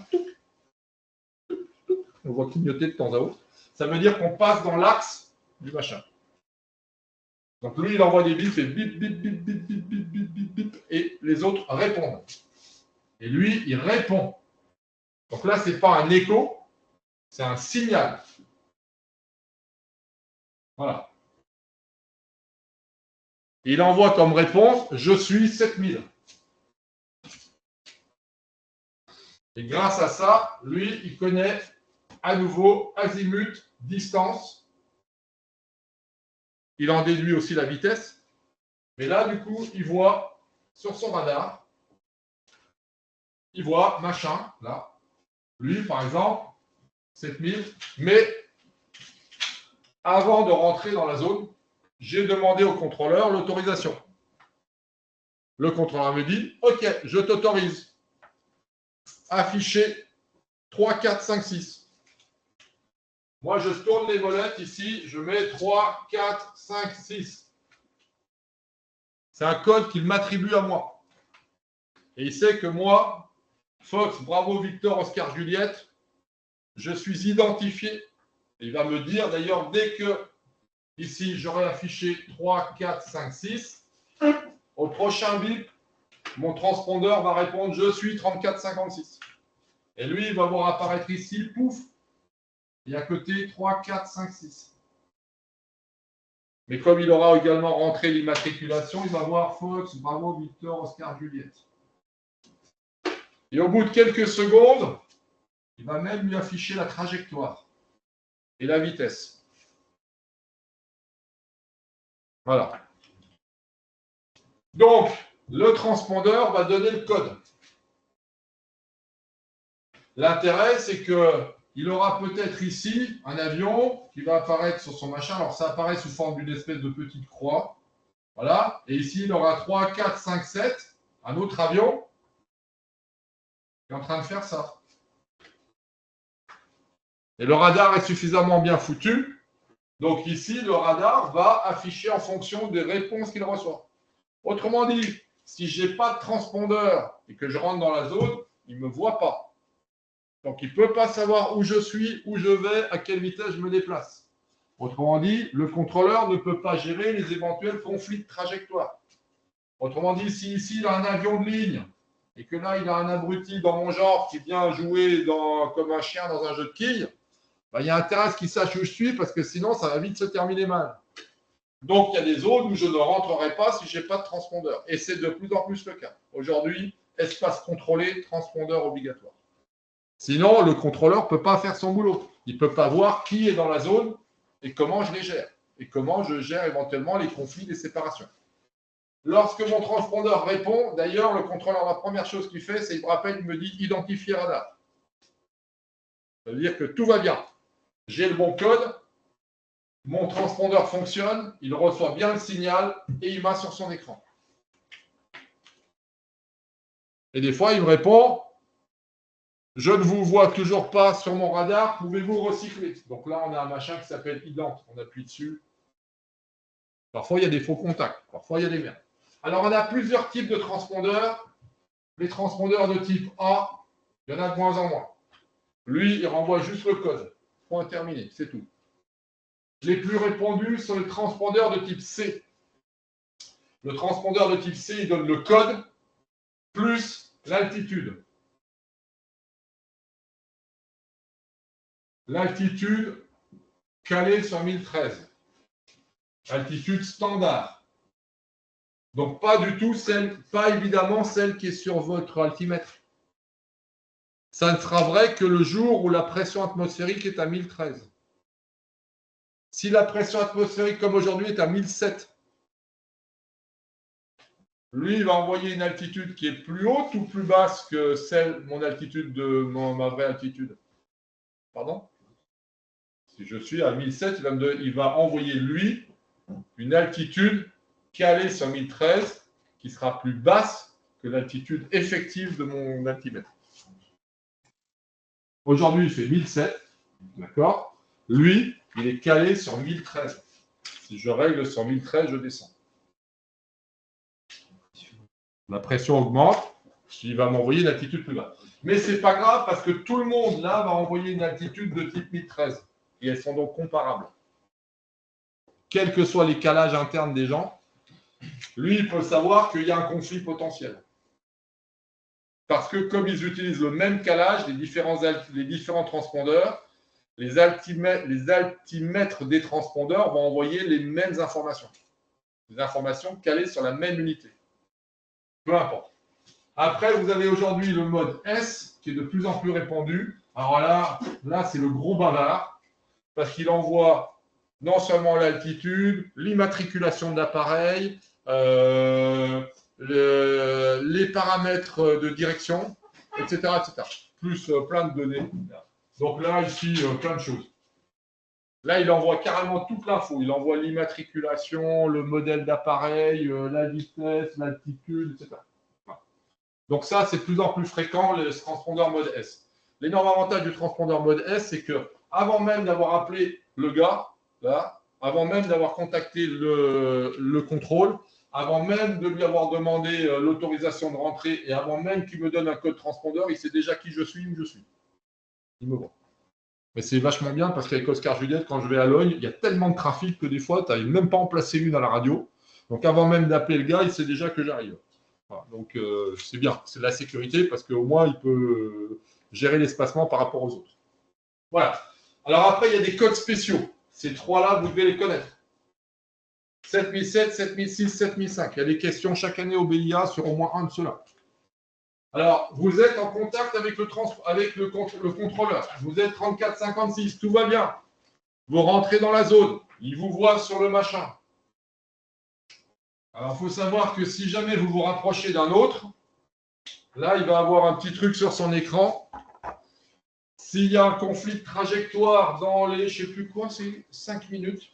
On voit clignoter de temps à autre. Ça veut dire qu'on passe dans l'axe du machin. Donc lui, il envoie des bips et bip, bip, bip, bip, bip, bip, bip, bip, bip, et les autres répondent. Et lui, il répond. Donc là, ce n'est pas un écho, c'est un signal. Voilà. Il envoie comme réponse « Je suis 7000 ». Et grâce à ça, lui, il connaît à nouveau azimut, distance. Il en déduit aussi la vitesse. Mais là, du coup, il voit sur son radar, il voit machin, là. Lui, par exemple, 7000. Mais avant de rentrer dans la zone, j'ai demandé au contrôleur l'autorisation. le contrôleur me dit, OK, je t'autorise. Afficher 3, 4, 5, 6. Moi, je tourne les molettes ici, je mets 3, 4, 5, 6. C'est un code qu'il m'attribue à moi. Et il sait que moi, Fox, Bravo, Victor, Oscar, Juliette, je suis identifié. Il va me dire d'ailleurs, dès que ici j'aurai affiché 3, 4, 5, 6, au prochain bip, mon transpondeur va répondre je suis 34, 56. Et lui, il va voir apparaître ici, pouf, et à côté 3, 4, 5, 6. Mais comme il aura également rentré l'immatriculation, il va voir Fox, Bravo, Victor, Oscar, Juliette. Et au bout de quelques secondes, il va même lui afficher la trajectoire et la vitesse. Voilà. Donc, le transpondeur va donner le code. L'intérêt, c'est qu'il aura peut-être ici un avion qui va apparaître sur son machin. Alors, ça apparaît sous forme d'une espèce de petite croix. Voilà. Et ici, il aura 3, 4, 5, 7. Un autre avion qui est en train de faire ça. Et le radar est suffisamment bien foutu. Donc ici, le radar va afficher en fonction des réponses qu'il reçoit. Autrement dit, si je n'ai pas de transpondeur et que je rentre dans la zone, il ne me voit pas. Donc il ne peut pas savoir où je suis, où je vais, à quelle vitesse je me déplace. Autrement dit, le contrôleur ne peut pas gérer les éventuels conflits de trajectoire. Autrement dit, si ici il a un avion de ligne et que là il a un abruti dans mon genre qui vient jouer comme un chien dans un jeu de quilles, il y a intérêt à ce qu'il sache où je suis parce que sinon ça va vite se terminer mal. Donc il y a des zones où je ne rentrerai pas si je n'ai pas de transpondeur. Et c'est de plus en plus le cas. Aujourd'hui, espace contrôlé, transpondeur obligatoire. Sinon, le contrôleur ne peut pas faire son boulot. Il ne peut pas voir qui est dans la zone et comment je les gère. Et comment je gère éventuellement les conflits, les séparations. Lorsque mon transpondeur répond, d'ailleurs, le contrôleur, la première chose qu'il fait, c'est qu'il me rappelle, il me dit identifier radar. Ça veut dire que tout va bien. J'ai le bon code, mon transpondeur fonctionne, il reçoit bien le signal et il m'a sur son écran. Et des fois, il me répond, je ne vous vois toujours pas sur mon radar, pouvez-vous recycler? Donc là, on a un machin qui s'appelle ident, on appuie dessus. Parfois, il y a des faux contacts, parfois, il y a des merdes. Alors, on a plusieurs types de transpondeurs. Les transpondeurs de type A, il y en a de moins en moins. Lui, il renvoie juste le code. Point terminé, c'est tout. Les plus répandus sont les transpondeurs de type C. Le transpondeur de type C, il donne le code plus l'altitude. L'altitude calée sur 1013. Altitude standard. Donc pas du tout pas évidemment celle qui est sur votre altimètre. Ça ne sera vrai que le jour où la pression atmosphérique est à 1013. Si la pression atmosphérique comme aujourd'hui est à 1007, lui, il va envoyer une altitude qui est plus haute ou plus basse que mon altitude ma vraie altitude. Pardon? Si je suis à 1007, il va envoyer, lui, une altitude calée sur 1013 qui sera plus basse que l'altitude effective de mon altimètre. Aujourd'hui, il fait 1007, d'accord? Lui, il est calé sur 1013. Si je règle sur 1013, je descends. La pression augmente, il va m'envoyer une altitude plus basse. Mais ce n'est pas grave parce que tout le monde, là, va envoyer une altitude de type 1013. Et elles sont donc comparables. Quels que soient les calages internes des gens, lui, il peut savoir qu'il y a un conflit potentiel. Parce que comme ils utilisent le même calage, les différents transpondeurs, les altimètres des transpondeurs vont envoyer les mêmes informations. Des informations calées sur la même unité. Peu importe. Après, vous avez aujourd'hui le mode S, qui est de plus en plus répandu. Alors là c'est le gros bavard, parce qu'il envoie non seulement l'altitude, l'immatriculation d'appareil, les paramètres de direction, etc. etc. Plus plein de données. Donc là, ici, plein de choses. Là, il envoie carrément toute l'info. Il envoie l'immatriculation, le modèle d'appareil, la vitesse, l'altitude, etc. Donc ça, c'est de plus en plus fréquent, les transpondeurs mode S. L'énorme avantage du transpondeur mode S, c'est que avant même d'avoir appelé le gars, là, avant même d'avoir contacté le contrôle, avant même de lui avoir demandé l'autorisation de rentrer et avant même qu'il me donne un code transpondeur, il sait déjà qui je suis, où je suis. Il me voit. Mais c'est vachement bien parce qu'avec Oscar Juliette, quand je vais à Logne, il y a tellement de trafic que des fois, tu n'arrives même pas à en placer une à la radio. Donc avant même d'appeler le gars, il sait déjà que j'arrive. Voilà, donc c'est bien, c'est de la sécurité parce qu'au moins il peut gérer l'espacement par rapport aux autres. Voilà. Alors après, il y a des codes spéciaux. Ces trois-là, vous devez les connaître. 7007, 7006, 7005. Il y a des questions chaque année au BIA sur au moins un de ceux-là. Alors, vous êtes en contact avec le contrôleur. Vous êtes 3456, tout va bien. Vous rentrez dans la zone. Il vous voit sur le machin. Alors, il faut savoir que si jamais vous vous rapprochez d'un autre, là, il va avoir un petit truc sur son écran. S'il y a un conflit de trajectoire dans les, je ne sais plus quoi, c'est 5 minutes.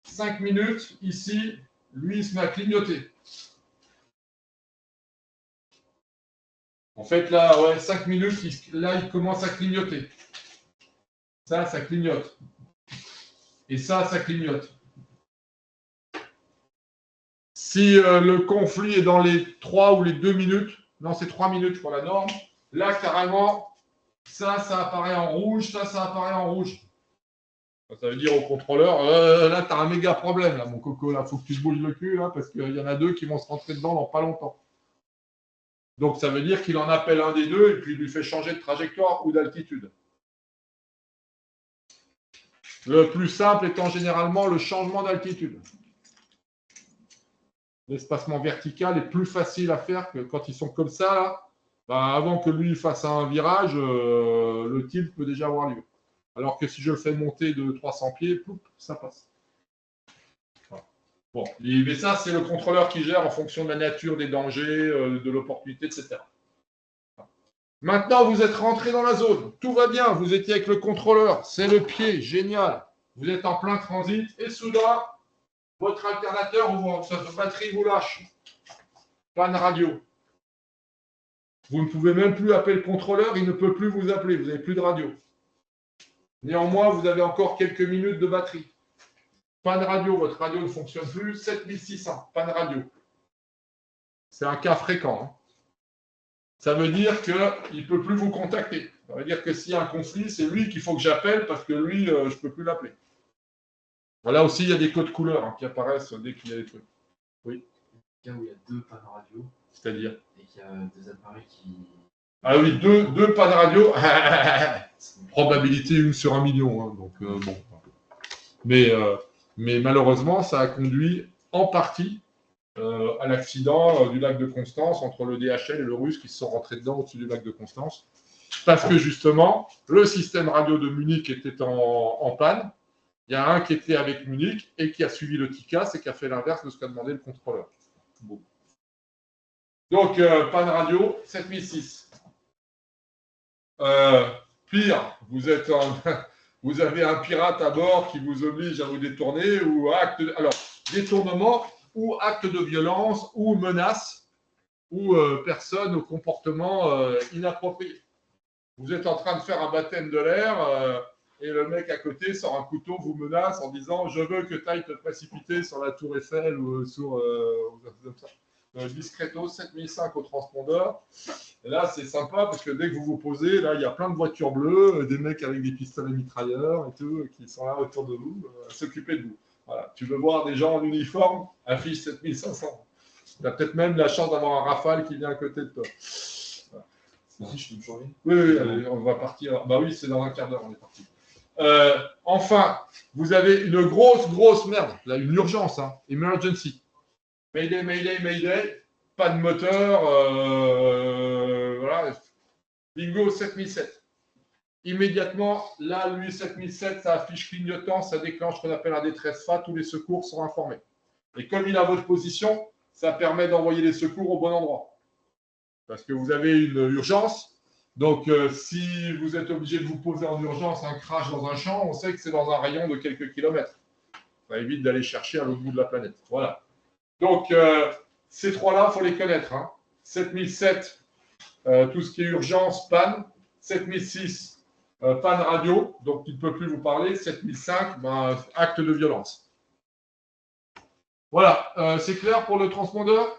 5 minutes, ici, lui, il se met à clignoter. En fait, là, ouais, 5 minutes, là, il commence à clignoter. Ça clignote. Et ça clignote. Si le conflit est dans les 3 ou les 2 minutes, non, c'est 3 minutes pour la norme, là, carrément, ça apparaît en rouge, ça apparaît en rouge. Ça veut dire au contrôleur, là, tu as un méga problème, là, mon coco, là, faut que tu te bouges le cul, là, parce qu'il y en a 2 qui vont se rentrer dedans dans pas longtemps. Donc, ça veut dire qu'il en appelle un des 2 et puis il lui fait changer de trajectoire ou d'altitude. Le plus simple étant généralement le changement d'altitude. L'espacement vertical est plus facile à faire que quand ils sont comme ça, là. Ben, avant que lui fasse un virage, le tilt peut déjà avoir lieu. Alors que si je le fais monter de 300 pieds, ploup, ça passe. Voilà. Bon, mais ça, c'est le contrôleur qui gère en fonction de la nature, des dangers, de l'opportunité, etc. Maintenant, vous êtes rentré dans la zone. Tout va bien. Vous étiez avec le contrôleur. C'est le pied. Génial. Vous êtes en plein transit. Et soudain, votre alternateur ou votre batterie vous lâche. Panne radio. Vous ne pouvez même plus appeler le contrôleur. Il ne peut plus vous appeler. Vous n'avez plus de radio. Néanmoins, vous avez encore quelques minutes de batterie. Panne radio. Votre radio ne fonctionne plus. 7600. Panne radio. C'est un cas fréquent. Hein. Ça veut dire qu'il ne peut plus vous contacter. Ça veut dire que s'il y a un conflit, c'est lui qu'il faut que j'appelle parce que lui, je ne peux plus l'appeler. Là aussi, il y a des codes couleurs qui apparaissent dès qu'il y a des trucs. Oui. Cas où il y a 2 pannes radio. C'est-à-dire et qu'il y a 2 appareils qui. Ah oui, deux pannes radio. Probabilité 1 sur 1 million. Hein, donc, bon. Mais malheureusement, ça a conduit en partie à l'accident du lac de Constance entre le DHL et le Russe qui se sont rentrés dedans au-dessus du lac de Constance. Parce que justement, le système radio de Munich était en panne. Il y a un qui était avec Munich et qui a suivi le TICAS et qui a fait l'inverse de ce qu'a demandé le contrôleur. Bon. Donc, panne radio, 7006. Pire, vous avez un pirate à bord qui vous oblige à vous détourner ou détournement ou acte de violence ou menace ou personne au comportement inapproprié. Vous êtes en train de faire un baptême de l'air et le mec à côté sort un couteau, vous menace en disant « Je veux que tu ailles te précipiter sur la tour Eiffel ou sur… discreto 7005 au transpondeur. » Et là, c'est sympa parce que dès que vous vous posez, là, il y a plein de voitures bleues, des mecs avec des pistolets mitrailleurs et tout, qui sont là autour de vous, à s'occuper de vous. Voilà. Tu veux voir des gens en uniforme, affiche 7500. Tu as peut-être même la chance d'avoir un Rafale qui vient à côté de toi. Voilà. Si, je peux me changer. Oui, allez, on va partir. Bah oui, c'est dans un quart d'heure, on est parti. Enfin, vous avez une grosse merde, là, une urgence, hein, emergency. Mayday, mayday, mayday, pas de moteur, voilà. Bingo 7007. Immédiatement, là, lui, 7007, ça affiche clignotant, ça déclenche ce qu'on appelle un détresse FA, tous les secours sont informés. Et comme il a votre position, ça permet d'envoyer les secours au bon endroit. Parce que vous avez une urgence, Donc, si vous êtes obligé de vous poser en urgence un crash dans un champ, on sait que c'est dans un rayon de quelques kilomètres. Ça évite d'aller chercher à l'autre bout de la planète. Voilà. Donc, ces trois-là, il faut les connaître. Hein. 7007, tout ce qui est urgence, panne. 7006, panne radio, donc il ne peut plus vous parler. 7005, acte de violence. Voilà, c'est clair pour le transpondeur?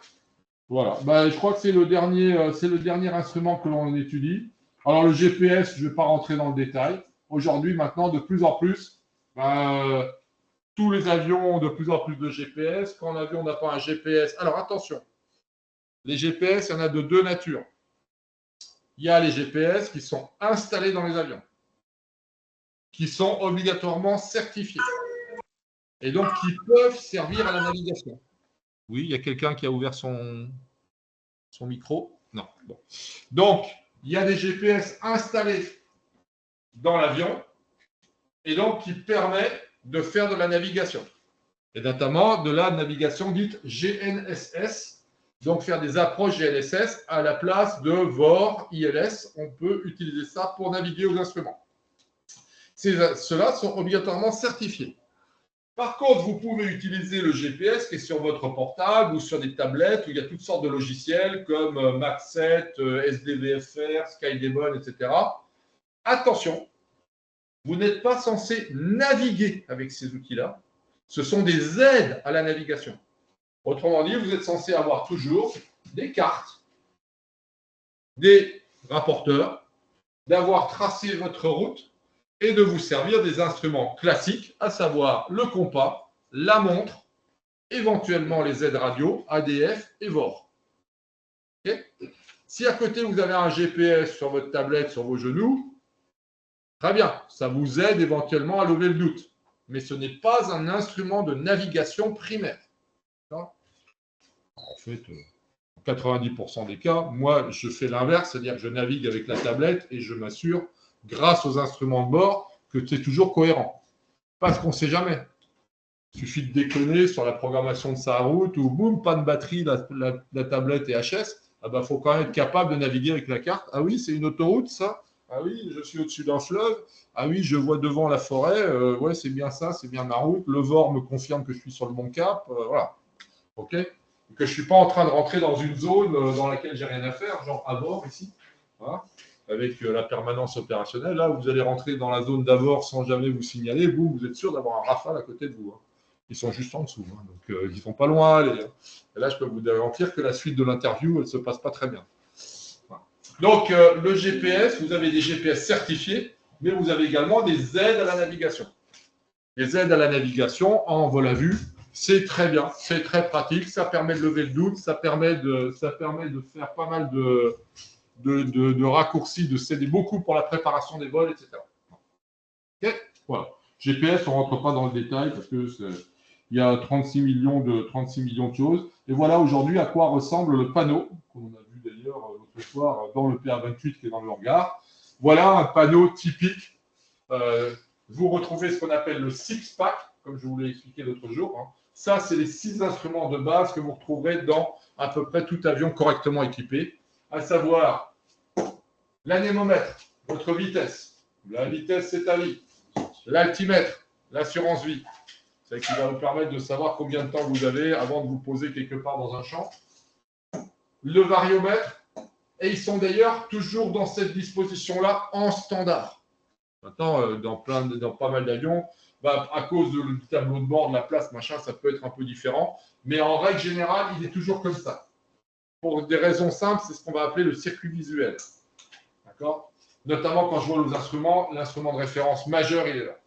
Voilà, je crois que c'est le dernier instrument que l'on étudie. Alors le GPS, je ne vais pas rentrer dans le détail. Aujourd'hui, maintenant, de plus en plus, tous les avions ont de plus en plus de GPS. Quand l'avion n'a pas un GPS, alors attention, les GPS, il y en a de deux natures. Il y a les GPS qui sont installés dans les avions, qui sont obligatoirement certifiés et donc qui peuvent servir à la navigation. Oui, il y a quelqu'un qui a ouvert son micro. Non. Bon. Donc, il y a des GPS installés dans l'avion et donc qui permettent de faire de la navigation. Et notamment de la navigation dite GNSS, donc faire des approches GNSS à la place de VOR, ILS. On peut utiliser ça pour naviguer aux instruments. Ceux-là sont obligatoirement certifiés. Par contre, vous pouvez utiliser le GPS qui est sur votre portable ou sur des tablettes où il y a toutes sortes de logiciels comme Mac7, SDVFR, SkyDemon, etc. Attention, vous n'êtes pas censé naviguer avec ces outils-là. Ce sont des aides à la navigation. Autrement dit, vous êtes censé avoir toujours des cartes, des rapporteurs, d'avoir tracé votre route et de vous servir des instruments classiques, à savoir le compas, la montre, éventuellement les aides radio, ADF et VOR. Okay? Si à côté vous avez un GPS sur votre tablette, sur vos genoux, très bien, ça vous aide éventuellement à lever le doute. Mais ce n'est pas un instrument de navigation primaire. En fait, en 90% des cas, moi, je fais l'inverse, c'est-à-dire que je navigue avec la tablette et je m'assure, grâce aux instruments de bord, que c'est toujours cohérent. Parce qu'on ne sait jamais. Il suffit de déconner sur la programmation de sa route ou boum, pas de batterie, la tablette est HS. Ah ben, faut quand même être capable de naviguer avec la carte. Ah oui, c'est une autoroute, ça. Ah oui, je suis au-dessus d'un fleuve. Ah oui, je vois devant la forêt. Ouais, c'est bien ça, c'est bien ma route. Le VOR me confirme que je suis sur le bon cap. Voilà. OK? Et que je ne suis pas en train de rentrer dans une zone dans laquelle j'ai rien à faire, genre à bord ici. Voilà. Avec la permanence opérationnelle. Là, vous allez rentrer dans la zone d'abord sans jamais vous signaler. Vous êtes sûr d'avoir un Rafale à côté de vous. Hein. Ils sont juste en dessous. Hein. Donc, ils ne sont pas loin à aller. Hein. Et là, je peux vous garantir que la suite de l'interview, elle ne se passe pas très bien. Voilà. Donc, le GPS, vous avez des GPS certifiés, mais vous avez également des aides à la navigation. Les aides à la navigation, en vol à vue, c'est très bien, c'est très pratique, ça permet de lever le doute, ça permet de faire pas mal de raccourcis, de s'aider beaucoup pour la préparation des vols, etc. Okay, voilà. GPS, on ne rentre pas dans le détail parce que il y a 36 millions de choses. Et voilà aujourd'hui à quoi ressemble le panneau, qu'on a vu d'ailleurs l'autre soir dans le PA28 qui est dans le hangar. Voilà un panneau typique. Vous retrouvez ce qu'on appelle le six-pack, comme je vous l'ai expliqué l'autre jour. Hein. Ça, c'est les 6 instruments de base que vous retrouverez dans à peu près tout avion correctement équipé, à savoir l'anémomètre, votre vitesse. La vitesse, c'est ta vie. L'altimètre, l'assurance vie. C'est qui va vous permettre de savoir combien de temps vous avez avant de vous poser quelque part dans un champ. Le variomètre, et ils sont d'ailleurs toujours dans cette disposition-là en standard. Maintenant, dans pas mal d'avions, à cause du tableau de bord, de la place, machin, ça peut être un peu différent. Mais en règle générale, il est toujours comme ça. Pour des raisons simples, c'est ce qu'on va appeler le circuit visuel. D'accord ? Notamment quand je vois les instruments, l'instrument de référence majeur, il est là.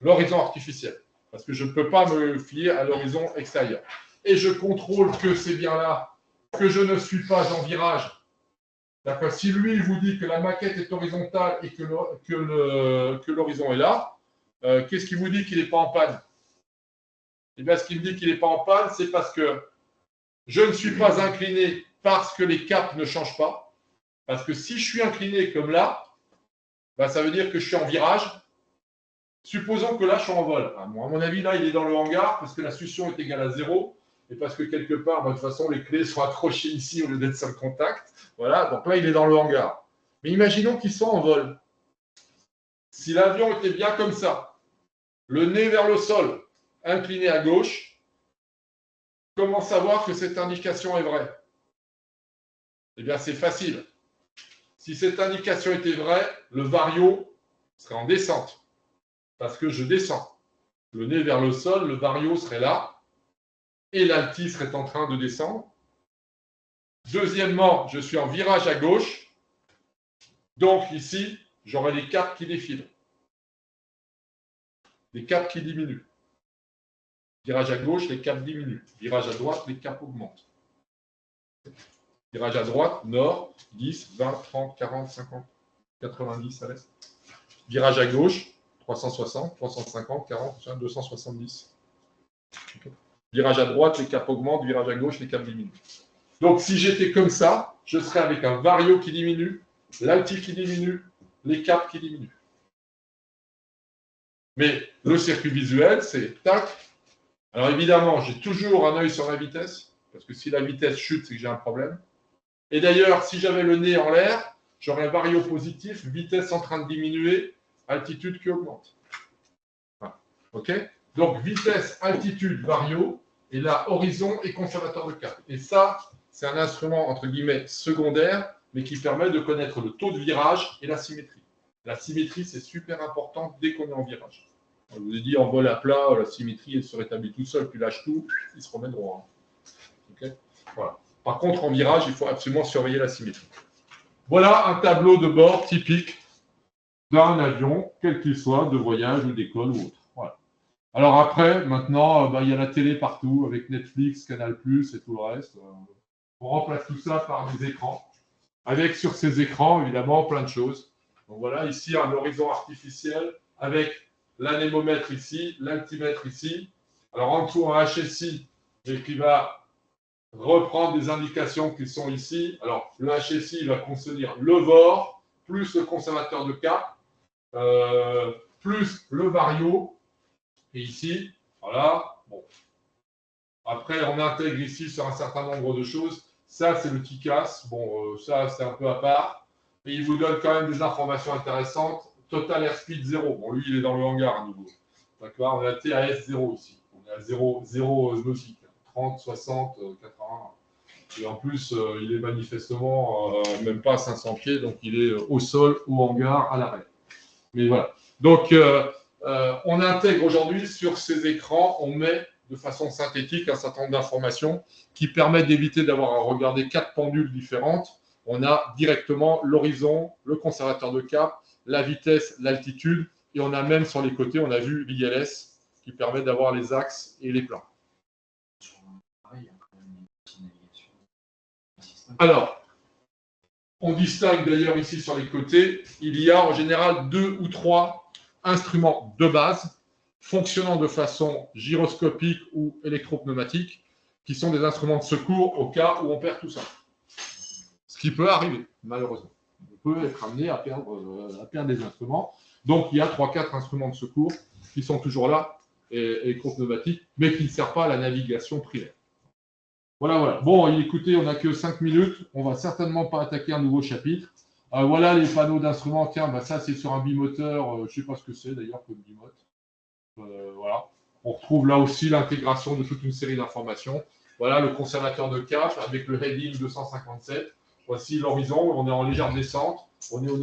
L'horizon artificiel. Parce que je ne peux pas me fier à l'horizon extérieur. Et je contrôle que c'est bien là, que je ne suis pas en virage. D'accord. Si lui, il vous dit que la maquette est horizontale et que l'horizon est là, qu'est-ce qui vous dit qu'il n'est pas en panne? Eh bien, ce qui me dit qu'il n'est pas en panne, c'est parce que je ne suis pas incliné parce que les caps ne changent pas. Parce que si je suis incliné comme là, ça veut dire que je suis en virage. Supposons que là, je suis en vol. À mon avis, là, il est dans le hangar parce que la succion est égale à 0 et parce que quelque part, de toute façon, les clés sont accrochées ici au lieu d'être sur le contact. Voilà, donc là, il est dans le hangar. Mais imaginons qu'ils sont en vol. Si l'avion était bien comme ça, le nez vers le sol, incliné à gauche, comment savoir que cette indication est vraie? Eh bien, c'est facile. Si cette indication était vraie, le vario serait en descente, parce que je descends. Le nez vers le sol, le vario serait là, et l'alti serait en train de descendre. Deuxièmement, je suis en virage à gauche, donc ici, j'aurai les caps qui défilent. Les caps qui diminuent. Virage à gauche, les caps diminuent. Virage à droite, les caps augmentent. Virage à droite, nord, 10, 20, 30, 40, 50, 90 à l'est. Virage à gauche, 360, 350, 40, 270. Okay. Virage à droite, les caps augmentent. Virage à gauche, les caps diminuent. Donc, si j'étais comme ça, je serais avec un vario qui diminue, l'alti qui diminue, les caps qui diminuent. Mais le circuit visuel, c'est tac. Alors évidemment, j'ai toujours un œil sur la vitesse, parce que si la vitesse chute, c'est que j'ai un problème. Et d'ailleurs, si j'avais le nez en l'air, j'aurais un vario positif, vitesse en train de diminuer, altitude qui augmente. Voilà. OK? Donc vitesse, altitude, vario, et là, horizon et conservateur de cap. Et ça, c'est un instrument, entre guillemets, secondaire, mais qui permet de connaître le taux de virage et la symétrie. La symétrie, c'est super important dès qu'on est en virage. Je vous ai dit, en vol à plat, la symétrie, elle se rétablit tout seul, tu lâches tout, il se remet droit. Okay, voilà. Par contre, en virage, il faut absolument surveiller la symétrie. Voilà un tableau de bord typique d'un avion, quel qu'il soit, de voyage ou d'école ou autre. Voilà. Alors après, maintenant, il y a la télé partout, avec Netflix, Canal+, et tout le reste. On remplace tout ça par des écrans. Avec sur ces écrans, évidemment, plein de choses. Donc voilà, ici, un horizon artificiel avec l'anémomètre ici, l'altimètre ici. Alors en dessous, un HSI et qui va reprendre des indications qui sont ici. Alors le HSI va contenir le VOR, plus le conservateur de cap, plus le vario. Et ici, voilà. Bon. Après, on intègre ici sur un certain nombre de choses. Ça, c'est le TICAS. Bon, ça, c'est un peu à part. Mais il vous donne quand même des informations intéressantes. Total airspeed 0. Bon, lui, il est dans le hangar à nouveau. D'accord, on est à TAS 0 ici. On est à 0 nautique. 30, 60, 80. Et en plus, il est manifestement même pas à 500 pieds. Donc, il est au sol, au hangar, à l'arrêt. Mais voilà. Donc, on intègre aujourd'hui sur ces écrans, on met de façon synthétique un certain nombre d'informations qui permettent d'éviter d'avoir à regarder 4 pendules différentes. On a directement l'horizon, le conservateur de cap, la vitesse, l'altitude, et on a même sur les côtés, on a vu l'ILS qui permet d'avoir les axes et les plans. Alors, on distingue d'ailleurs ici sur les côtés, il y a en général 2 ou 3 instruments de base fonctionnant de façon gyroscopique ou électropneumatique, qui sont des instruments de secours au cas où on perd tout ça. Ce qui peut arriver, malheureusement. On peut être amené à perdre des instruments. Donc, il y a 3-4 instruments de secours qui sont toujours là, électropneumatiques, mais qui ne servent pas à la navigation primaire. Voilà, voilà. Bon, écoutez, on n'a que 5 minutes. On ne va certainement pas attaquer un nouveau chapitre. Voilà les panneaux d'instruments. Tiens, ça, c'est sur un bimoteur. Je ne sais pas ce que c'est, d'ailleurs, comme bimote. Voilà. On retrouve là aussi l'intégration de toute une série d'informations. Voilà le conservateur de cap avec le heading 257. Voici l'horizon. On est en légère descente. On est au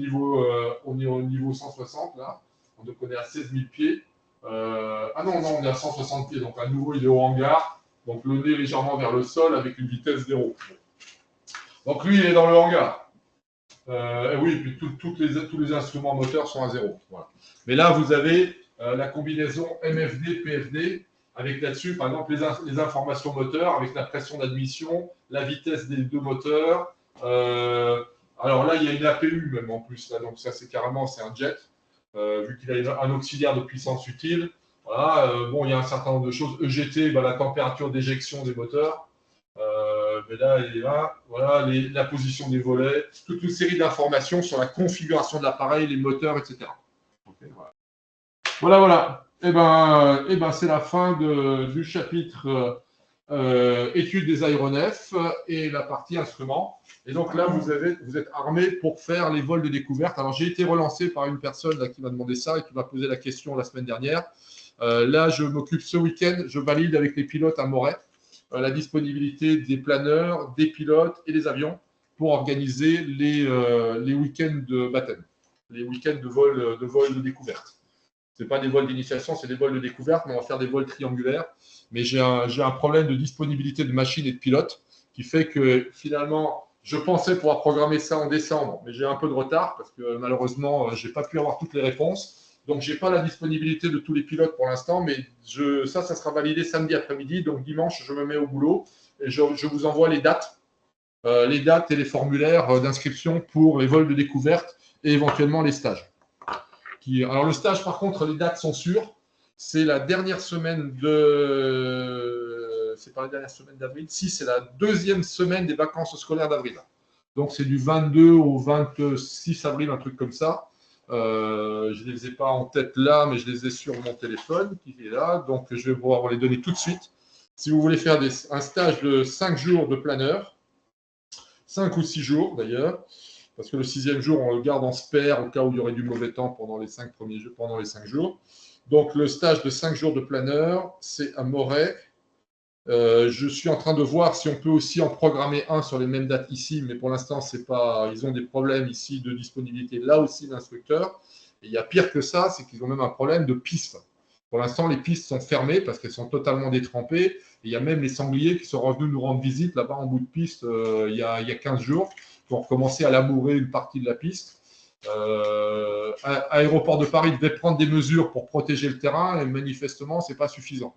niveau 160, là. Donc, on est à 16 000 pieds. Ah non, on est à 160 pieds. Donc, à nouveau, il est au hangar. Donc, le nez légèrement vers le sol avec une vitesse 0. Donc, lui, il est dans le hangar. Et oui, et puis tous les instruments moteurs sont à 0. Voilà. Mais là, vous avez la combinaison MFD, PFD, avec là-dessus, par exemple, les informations moteurs, avec la pression d'admission, la vitesse des deux moteurs. Alors là, il y a une APU même en plus. Là, donc, ça, c'est carrément un jet, vu qu'il a un auxiliaire de puissance utile. Voilà, bon, il y a un certain nombre de choses. EGT, la température d'éjection des moteurs. Mais là, il est là. Voilà, la position des volets. Toute une série d'informations sur la configuration de l'appareil, les moteurs, etc. Okay, voilà. Voilà. Et ben, c'est la fin du chapitre étude des aéronefs et la partie instruments. Et donc là, vous êtes armé pour faire les vols de découverte. Alors, j'ai été relancé par une personne là, qui m'a demandé ça et qui m'a posé la question la semaine dernière. Là, je m'occupe ce week-end, je valide avec les pilotes à Moret la disponibilité des planeurs, des pilotes et des avions pour organiser les week-ends de baptême, les week-ends de vol de découverte. Ce n'est pas des vols d'initiation, c'est des vols de découverte, mais on va faire des vols triangulaires. Mais j'ai un problème de disponibilité de machines et de pilotes qui fait que finalement, je pensais pouvoir programmer ça en décembre, mais j'ai un peu de retard parce que malheureusement, je n'ai pas pu avoir toutes les réponses. Donc, je n'ai pas la disponibilité de tous les pilotes pour l'instant, mais ça sera validé samedi après-midi. Donc, dimanche, je me mets au boulot et je vous envoie les dates et les formulaires d'inscription pour les vols de découverte et éventuellement les stages. Alors, le stage, par contre, les dates sont sûres. C'est la dernière semaine c'est pas la dernière semaine d'avril. Si, c'est la deuxième semaine des vacances scolaires d'avril. Donc, c'est du 22 au 26 avril, un truc comme ça. Je ne les ai pas en tête là, mais je les ai sur mon téléphone qui est là. Donc, je vais pouvoir vous les donner tout de suite. Si vous voulez faire un stage de 5 jours de planeur, 5 ou 6 jours d'ailleurs, parce que le 6e jour, on le garde en spare au cas où il y aurait du mauvais temps pendant les 5 premiers jours, pendant les 5 jours. Donc, le stage de 5 jours de planeur, c'est à Moret. Je suis en train de voir si on peut aussi en programmer un sur les mêmes dates ici, mais pour l'instant, ils ont des problèmes ici de disponibilité, là aussi d'instructeurs. Et il y a pire que ça, c'est qu'ils ont même un problème de pistes. Pour l'instant, les pistes sont fermées parce qu'elles sont totalement détrempées. Et il y a même les sangliers qui sont revenus nous rendre visite là-bas en bout de piste il y a 15 jours, qui ont recommencé à labourer une partie de la piste. Aéroport de Paris devait prendre des mesures pour protéger le terrain et manifestement, ce n'est pas suffisant.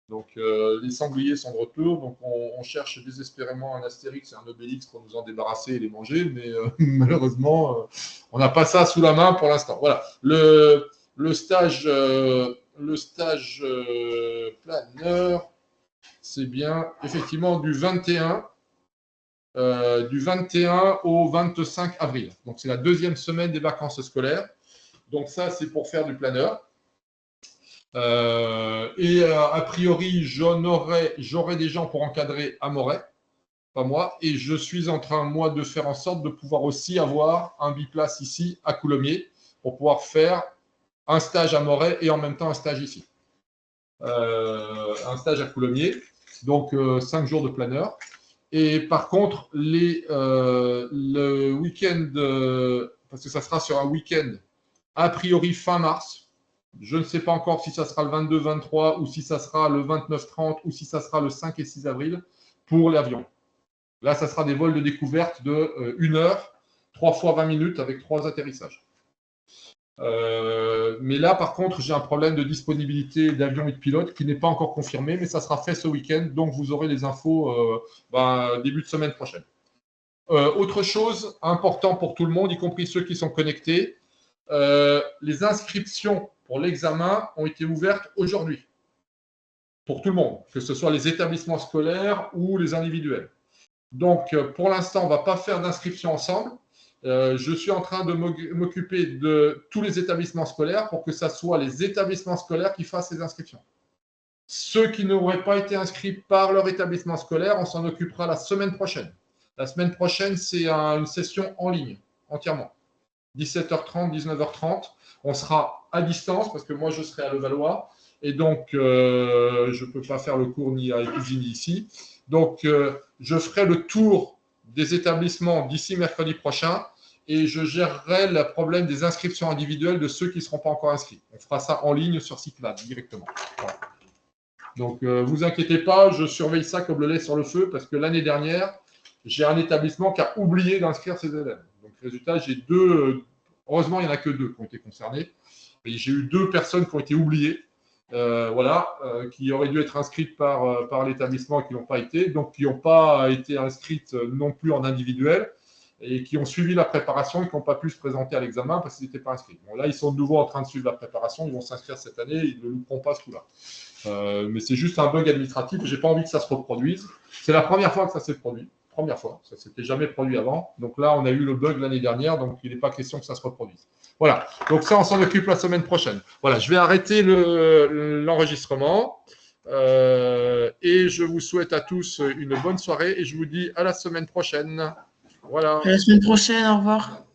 Donc, les sangliers sont de retour. Donc, on cherche désespérément un Astérix et un Obélix pour nous en débarrasser et les manger. Mais malheureusement, on n'a pas ça sous la main pour l'instant. Voilà. Le stage planeur, c'est bien effectivement du 21 au 25 avril. Donc, c'est la deuxième semaine des vacances scolaires. Donc, ça, c'est pour faire du planeur. A priori, j'aurai des gens pour encadrer à Moret, pas moi, et je suis en train, moi, de faire en sorte de pouvoir aussi avoir un biplace ici à Coulommiers pour pouvoir faire un stage à Moret et en même temps un stage ici. Un stage à Coulommiers, donc 5 jours de planeur. Et par contre, le week-end, parce que ça sera sur un week-end, a priori fin mars. Je ne sais pas encore si ça sera le 22-23 ou si ça sera le 29-30 ou si ça sera le 5 et 6 avril pour l'avion. Là, ça sera des vols de découverte de 1 heure, 3 fois 20 minutes avec 3 atterrissages. Mais là, par contre, j'ai un problème de disponibilité d'avions et de pilotes qui n'est pas encore confirmé, mais ça sera fait ce week-end, donc vous aurez les infos début de semaine prochaine. Autre chose important pour tout le monde, y compris ceux qui sont connectés, les inscriptions pour l'examen ont été ouvertes aujourd'hui pour tout le monde, que ce soit les établissements scolaires ou les individuels. Donc, pour l'instant, on ne va pas faire d'inscription ensemble. Je suis en train de m'occuper de tous les établissements scolaires pour que ce soit les établissements scolaires qui fassent les inscriptions. Ceux qui n'auraient pas été inscrits par leur établissement scolaire, on s'en occupera la semaine prochaine. La semaine prochaine, c'est une session en ligne, entièrement. 17h30, 19h30. On sera à distance parce que moi, je serai à Levallois. Et donc, je ne peux pas faire le cours ni à Écouzine ici. Donc, je ferai le tour des établissements d'ici mercredi prochain et je gérerai le problème des inscriptions individuelles de ceux qui ne seront pas encore inscrits. On fera ça en ligne sur Cyclab directement. Voilà. Donc, vous inquiétez pas, je surveille ça comme le lait sur le feu parce que l'année dernière, j'ai un établissement qui a oublié d'inscrire ses élèves. Donc, résultat, j'ai heureusement, il n'y en a que 2 qui ont été concernés. Mais j'ai eu 2 personnes qui ont été oubliées, qui auraient dû être inscrites par l'établissement et qui n'ont pas été, donc qui n'ont pas été inscrites non plus en individuel et qui ont suivi la préparation et qui n'ont pas pu se présenter à l'examen parce qu'ils n'étaient pas inscrits. Bon, là, ils sont de nouveau en train de suivre la préparation, ils vont s'inscrire cette année, ils ne louperont pas ce coup-là. Mais c'est juste un bug administratif, je n'ai pas envie que ça se reproduise. C'est la première fois que ça s'est produit. Première fois, ça ne s'était jamais produit avant. Donc là, on a eu le bug l'année dernière, donc il n'est pas question que ça se reproduise. Voilà, donc ça, on s'en occupe la semaine prochaine. Voilà, je vais arrêter l'enregistrement. Et je vous souhaite à tous une bonne soirée et je vous dis à la semaine prochaine. Voilà. À la semaine prochaine, au revoir.